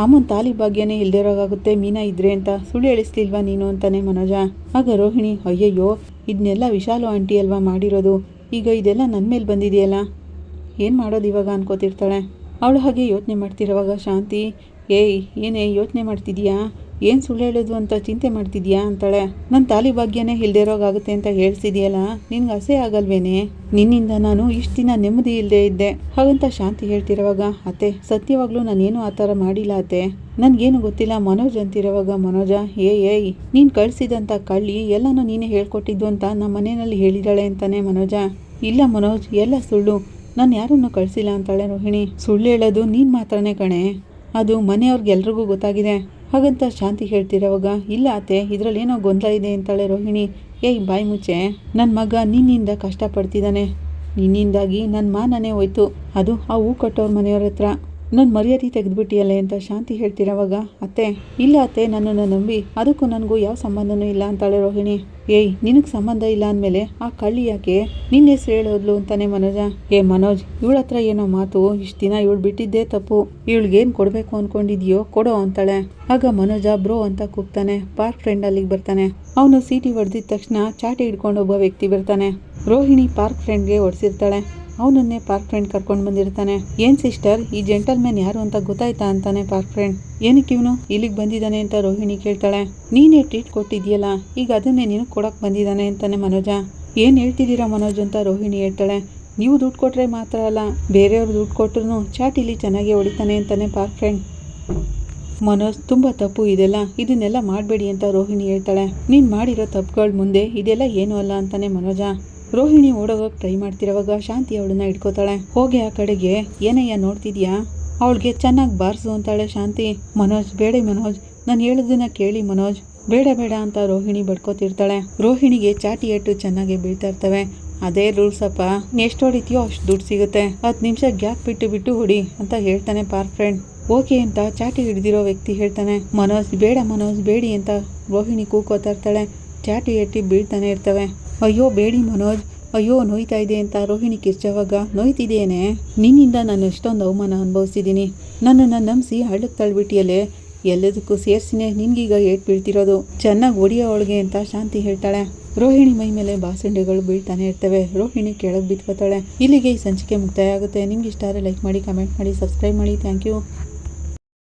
ಅಮ್ಮನ ತಾಲಿ ಭಾಗ್ಯನೇ ಇಲ್ದಿರೋಗಾಗುತ್ತೆ ಮೀನಾ ಇದ್ರೆ ಅಂತ ಸುಳ್ಳು ಹೇಳಿಸ್ಲಿಲ್ವಾ ನೀನು ಅಂತಾನೆ ಮನೋಜ. ಆಗ ರೋಹಿಣಿ, ಅಯ್ಯಯ್ಯೋ ಇದನ್ನೆಲ್ಲ ವಿಶಾಲು ಆಂಟಿ ಅಲ್ವಾ ಮಾಡಿರೋದು, ಈಗ ಇದೆಲ್ಲ ನನ್ನ ಮೇಲೆ ಬಂದಿದೆಯಲ್ಲ, ಏನು ಮಾಡೋದು ಇವಾಗ ಅನ್ಕೋತಿರ್ತಾಳೆ. ಅವಳು ಹಾಗೆ ಯೋಚನೆ ಮಾಡ್ತಿರೋವಾಗ ಶಾಂತಿ, ಏಯ್ ಏನೇ ಯೋಚನೆ ಮಾಡ್ತಿದ್ಯಾ, ಏನು ಸುಳ್ಳು ಹೇಳೋದು ಅಂತ ಚಿಂತೆ ಮಾಡ್ತಿದ್ಯಾ ಅಂತಾಳೆ. ನನ್ನ ತಾಲಿ ಭಾಗ್ಯನೇ ಇಲ್ದಿರೋಗಾಗುತ್ತೆ ಅಂತ ಹೇಳ್ತಿದ್ಯಲ್ಲ, ನಿನ್ಗೆ ಅಸೆ ಆಗಲ್ವೇನೆ? ನಿನ್ನಿಂದ ನಾನು ಇಷ್ಟು ದಿನ ನೆಮ್ಮದಿ ಇಲ್ಲದೆ ಇದ್ದೆ ಹಾಗಂತ ಶಾಂತಿ ಹೇಳ್ತಿರೋವಾಗ, ಅತ್ತೆ ಸತ್ಯವಾಗ್ಲೂ ನಾನೇನು ಆ ಥರ ಮಾಡಿಲ್ಲ ಅತ್ತೆ, ನನಗೇನು ಗೊತ್ತಿಲ್ಲ ಮನೋಜ್ ಅಂತಿರೋವಾಗ ಮನೋಜ, ಏಯ್ ನೀನು ಕಳಿಸಿದಂಥ ಕಳ್ಳಿ ಎಲ್ಲನೂ ನೀನೇ ಹೇಳ್ಕೊಟ್ಟಿದ್ದು ಅಂತ ನಮ್ಮ ಮನೆಯಲ್ಲಿ ಹೇಳಿದಾಳೆ ಅಂತಾನೆ ಮನೋಜ. ಇಲ್ಲ ಮನೋಜ್, ಎಲ್ಲ ಸುಳ್ಳು, ನಾನು ಯಾರನ್ನು ಕಳಿಸಿಲ್ಲ ಅಂತಾಳೆ ರೋಹಿಣಿ. ಸುಳ್ಳು ಹೇಳೋದು ನೀನು ಮಾತ್ರನೇ ಕಣೆ, ಅದು ಮನೆಯವ್ರಿಗೆಲ್ರಿಗೂ ಗೊತ್ತಾಗಿದೆ ಹಾಗಂತ ಶಾಂತಿ ಹೇಳ್ತಿರೋವಾಗ, ಇಲ್ಲ ಅತ್ತೆ ಇದರಲ್ಲೇನೋ ಗೊಂದಲ ಇದೆ ಅಂತಾಳೆ ರೋಹಿಣಿ. ಏಯ್ ಬಾಯಿ ಮುಚ್ಚೆ, ನನ್ನ ಮಗ ನಿನ್ನಿಂದ ಕಷ್ಟಪಡ್ತಿದ್ದಾನೆ, ನಿನ್ನಿಂದಾಗಿ ನನ್ನ ಮಾನನೇ ಹೋಯ್ತು, ಅದು ಆ ಹೂ ಕಟ್ಟೋರ ಮನೆಯವ್ರ ಹತ್ರ. ನನ್ನ ಮರ್ಯಾದೆ ತೆಗೆದುಬಿಟ್ಟಿಯಲ್ಲೇ ಅಂತ ಶಾಂತಿ ಹೇಳ್ತಿರೋವಾಗ ಅತ್ತೆ ಇಲ್ಲ ಅತ್ತೆ ನನ್ನನ್ನು ನಂಬಿ ಅದಕ್ಕೂ ನನಗೂ ಯಾವ ಸಂಬಂಧನೂ ಇಲ್ಲ ಅಂತಾಳೆ ರೋಹಿಣಿ. ಏಯ್ ನಿನಗೆ ಸಂಬಂಧ ಇಲ್ಲ ಅಂದಮೇಲೆ ಆ ಕಳ್ಳಿ ಯಾಕೆ ನಿನ್ನ ಹೆಸರು ಹೇಳೋದ್ಲು ಅಂತಾನೆ ಮನೋಜ. ಮನೋಜ್ ಇವಳ ಹತ್ರ ಏನೋ ಮಾತು, ಇಷ್ಟು ದಿನ ಇವಳು ಬಿಟ್ಟಿದ್ದೇ ತಪ್ಪು, ಇವಳಿಗೇನು ಕೊಡಬೇಕು ಅಂದ್ಕೊಂಡಿದ್ಯೋ ಕೊಡೋ ಅಂತಾಳೆ. ಆಗ ಮನೋಜ ಬ್ರೋ ಅಂತ ಕೂಗ್ತಾನೆ. ಪಾರ್ಕ್ ಫ್ರೆಂಡ್ ಅಲ್ಲಿಗೆ ಬರ್ತಾನೆ. ಅವನು ಸೀಟಿ ಹೊಡೆದಿದ ತಕ್ಷಣ ಚಾಟಿ ಹಿಡ್ಕೊಂಡು ಒಬ್ಬ ವ್ಯಕ್ತಿ ಬರ್ತಾನೆ. ರೋಹಿಣಿ ಪಾರ್ಕ್ ಫ್ರೆಂಡ್ಗೆ ಹೊಡೆಸಿರ್ತಾಳೆ. ಅವನನ್ನೇ ಪಾರ್ಕ್ ಫ್ರೆಂಡ್ ಕರ್ಕೊಂಡು ಬಂದಿರ್ತಾನೆ. ಏನ್ ಸಿಸ್ಟರ್ ಈ ಜೆಂಟಲ್ಮೆನ್ ಯಾರು ಅಂತ ಗೊತ್ತಾಯ್ತಾ ಅಂತಾನೆ ಪಾರ್ಕ್ ಫ್ರೆಂಡ್. ಏನಕ್ಕೆ ಇವನು ಇಲ್ಲಿಗೆ ಬಂದಿದ್ದಾನೆ ಅಂತ ರೋಹಿಣಿ ಕೇಳ್ತಾಳೆ. ನೀನೇ ಟ್ರೀಟ್ ಕೊಟ್ಟಿದ್ಯಲ್ಲ, ಈಗ ಅದನ್ನೇ ನೀನು ಕೊಡಕ್ಕೆ ಬಂದಿದ್ದಾನೆ ಅಂತಾನೆ ಮನೋಜ. ಏನು ಹೇಳ್ತಿದ್ದೀರಾ ಮನೋಜ್ ಅಂತ ರೋಹಿಣಿ ಹೇಳ್ತಾಳೆ. ನೀವು ದುಡ್ಡು ಕೊಟ್ಟರೆ ಮಾತ್ರ ಅಲ್ಲ, ಬೇರೆಯವ್ರು ದುಡ್ಡು ಕೊಟ್ಟರು ಚಾಟಿಲಿ ಚೆನ್ನಾಗಿ ಹೊಡಿತಾನೆ ಅಂತಾನೆ ಪಾರ್ಕ್ ಫ್ರೆಂಡ್. ಮನೋಜ್ ತುಂಬ ತಪ್ಪು ಇದೆಲ್ಲ, ಇದನ್ನೆಲ್ಲ ಮಾಡಬೇಡಿ ಅಂತ ರೋಹಿಣಿ ಹೇಳ್ತಾಳೆ. ನೀನು ಮಾಡಿರೋ ತಪ್ಪುಗಳ ಮುಂದೆ ಇದೆಲ್ಲ ಏನೂ ಅಲ್ಲ ಅಂತಾನೆ ಮನೋಜ. ರೋಹಿಣಿ ಓಡೋಗಕ್ಕೆ ಟ್ರೈ ಮಾಡ್ತಿರೋವಾಗ ಶಾಂತಿ ಅವಳನ್ನ ಹಿಡ್ಕೋತಾಳೆ. ಹೋಗಿ ಆ ಕಡೆಗೆ ಏನಯ್ಯ ನೋಡ್ತಿದ್ಯಾ, ಅವಳಿಗೆ ಚೆನ್ನಾಗಿ ಬಾರಿಸು ಅಂತಾಳೆ ಶಾಂತಿ. ಮನೋಜ್ ಬೇಡ ಮನೋಜ್, ನಾನು ಹೇಳೋದನ್ನ ಕೇಳಿ ಮನೋಜ್, ಬೇಡ ಬೇಡ ಅಂತ ರೋಹಿಣಿ ಬಡ್ಕೋತಿರ್ತಾಳೆ. ರೋಹಿಣಿಗೆ ಚಾಟಿ ಏಟು ಚೆನ್ನಾಗಿ ಬೀಳ್ತಾ ಇರ್ತವೆ. ಅದೇ ರೂಲ್ಸ್ ಅಪ್ಪ, ಎಷ್ಟು ಹೊಡಿತೀಯೋ ಅಷ್ಟು ದುಡ್ಡು ಸಿಗುತ್ತೆ, 10 ನಿಮಿಷ ಗ್ಯಾಪ್ ಬಿಟ್ಟು ಹೊಡಿ ಅಂತ ಹೇಳ್ತಾನೆ ಪಾರ್ಕ್ ಫ್ರೆಂಡ್. ಓಕೆ ಅಂತ ಚಾಟಿ ಹಿಡ್ದಿರೋ ವ್ಯಕ್ತಿ ಹೇಳ್ತಾನೆ. ಮನೋಜ್ ಬೇಡ ಮನೋಜ್ ಬೇಡಿ ಅಂತ ರೋಹಿಣಿ ಕೂಕೋತಾ ಇರ್ತಾಳೆ. ಚಾಟಿ ಎಟ್ಟಿ ಬೀಳ್ತಾನೆ ಇರ್ತವೆ. ಅಯ್ಯೋ ಬೇಡಿ ಮನೋಜ್, ಅಯ್ಯೋ ನೋಯ್ತಾ ಇದೆ ಅಂತ ರೋಹಿಣಿ ಕಿರ್ಚವಾಗ, ನೋಯ್ತಿದೇನೆ, ನಿನ್ನಿಂದ ನಾನು ಎಷ್ಟೊಂದು ಅವಮಾನ ಅನುಭವಿಸಿದ್ದೀನಿ, ನನ್ನನ್ನು ನಂಬಿಸಿ ಹಳ್ಳಕ್ಕೆ ತಳ್ಳಿಬಿಟ್ಟಿಯಲ್ಲೇ, ಎಲ್ಲದಕ್ಕೂ ಸೇರಿಸಿನೇ ನಿನ್ಗೀಗ ಏಟ್ ಬೀಳ್ತಿರೋದು, ಚೆನ್ನಾಗಿ ಹೊಡಿಯೋ ಅವಳಿಗೆ ಅಂತ ಶಾಂತಿ ಹೇಳ್ತಾಳೆ. ರೋಹಿಣಿ ಮೈ ಮೇಲೆ ಬಾಸಂಡೆಗಳು ಬೀಳ್ತಾನೆ ಇರ್ತವೆ. ರೋಹಿಣಿ ಕೆಳಗೆ ಬಿತ್ಕೋತಾಳೆ. ಇಲ್ಲಿಗೆ ಈ ಸಂಚಿಕೆ ಮುಕ್ತಾಯ ಆಗುತ್ತೆ. ನಿಮ್ಗೆ ಇಷ್ಟ ಆದರೆ ಲೈಕ್ ಮಾಡಿ, ಕಮೆಂಟ್ ಮಾಡಿ, ಸಬ್ಸ್ಕ್ರೈಬ್ ಮಾಡಿ. Thank you.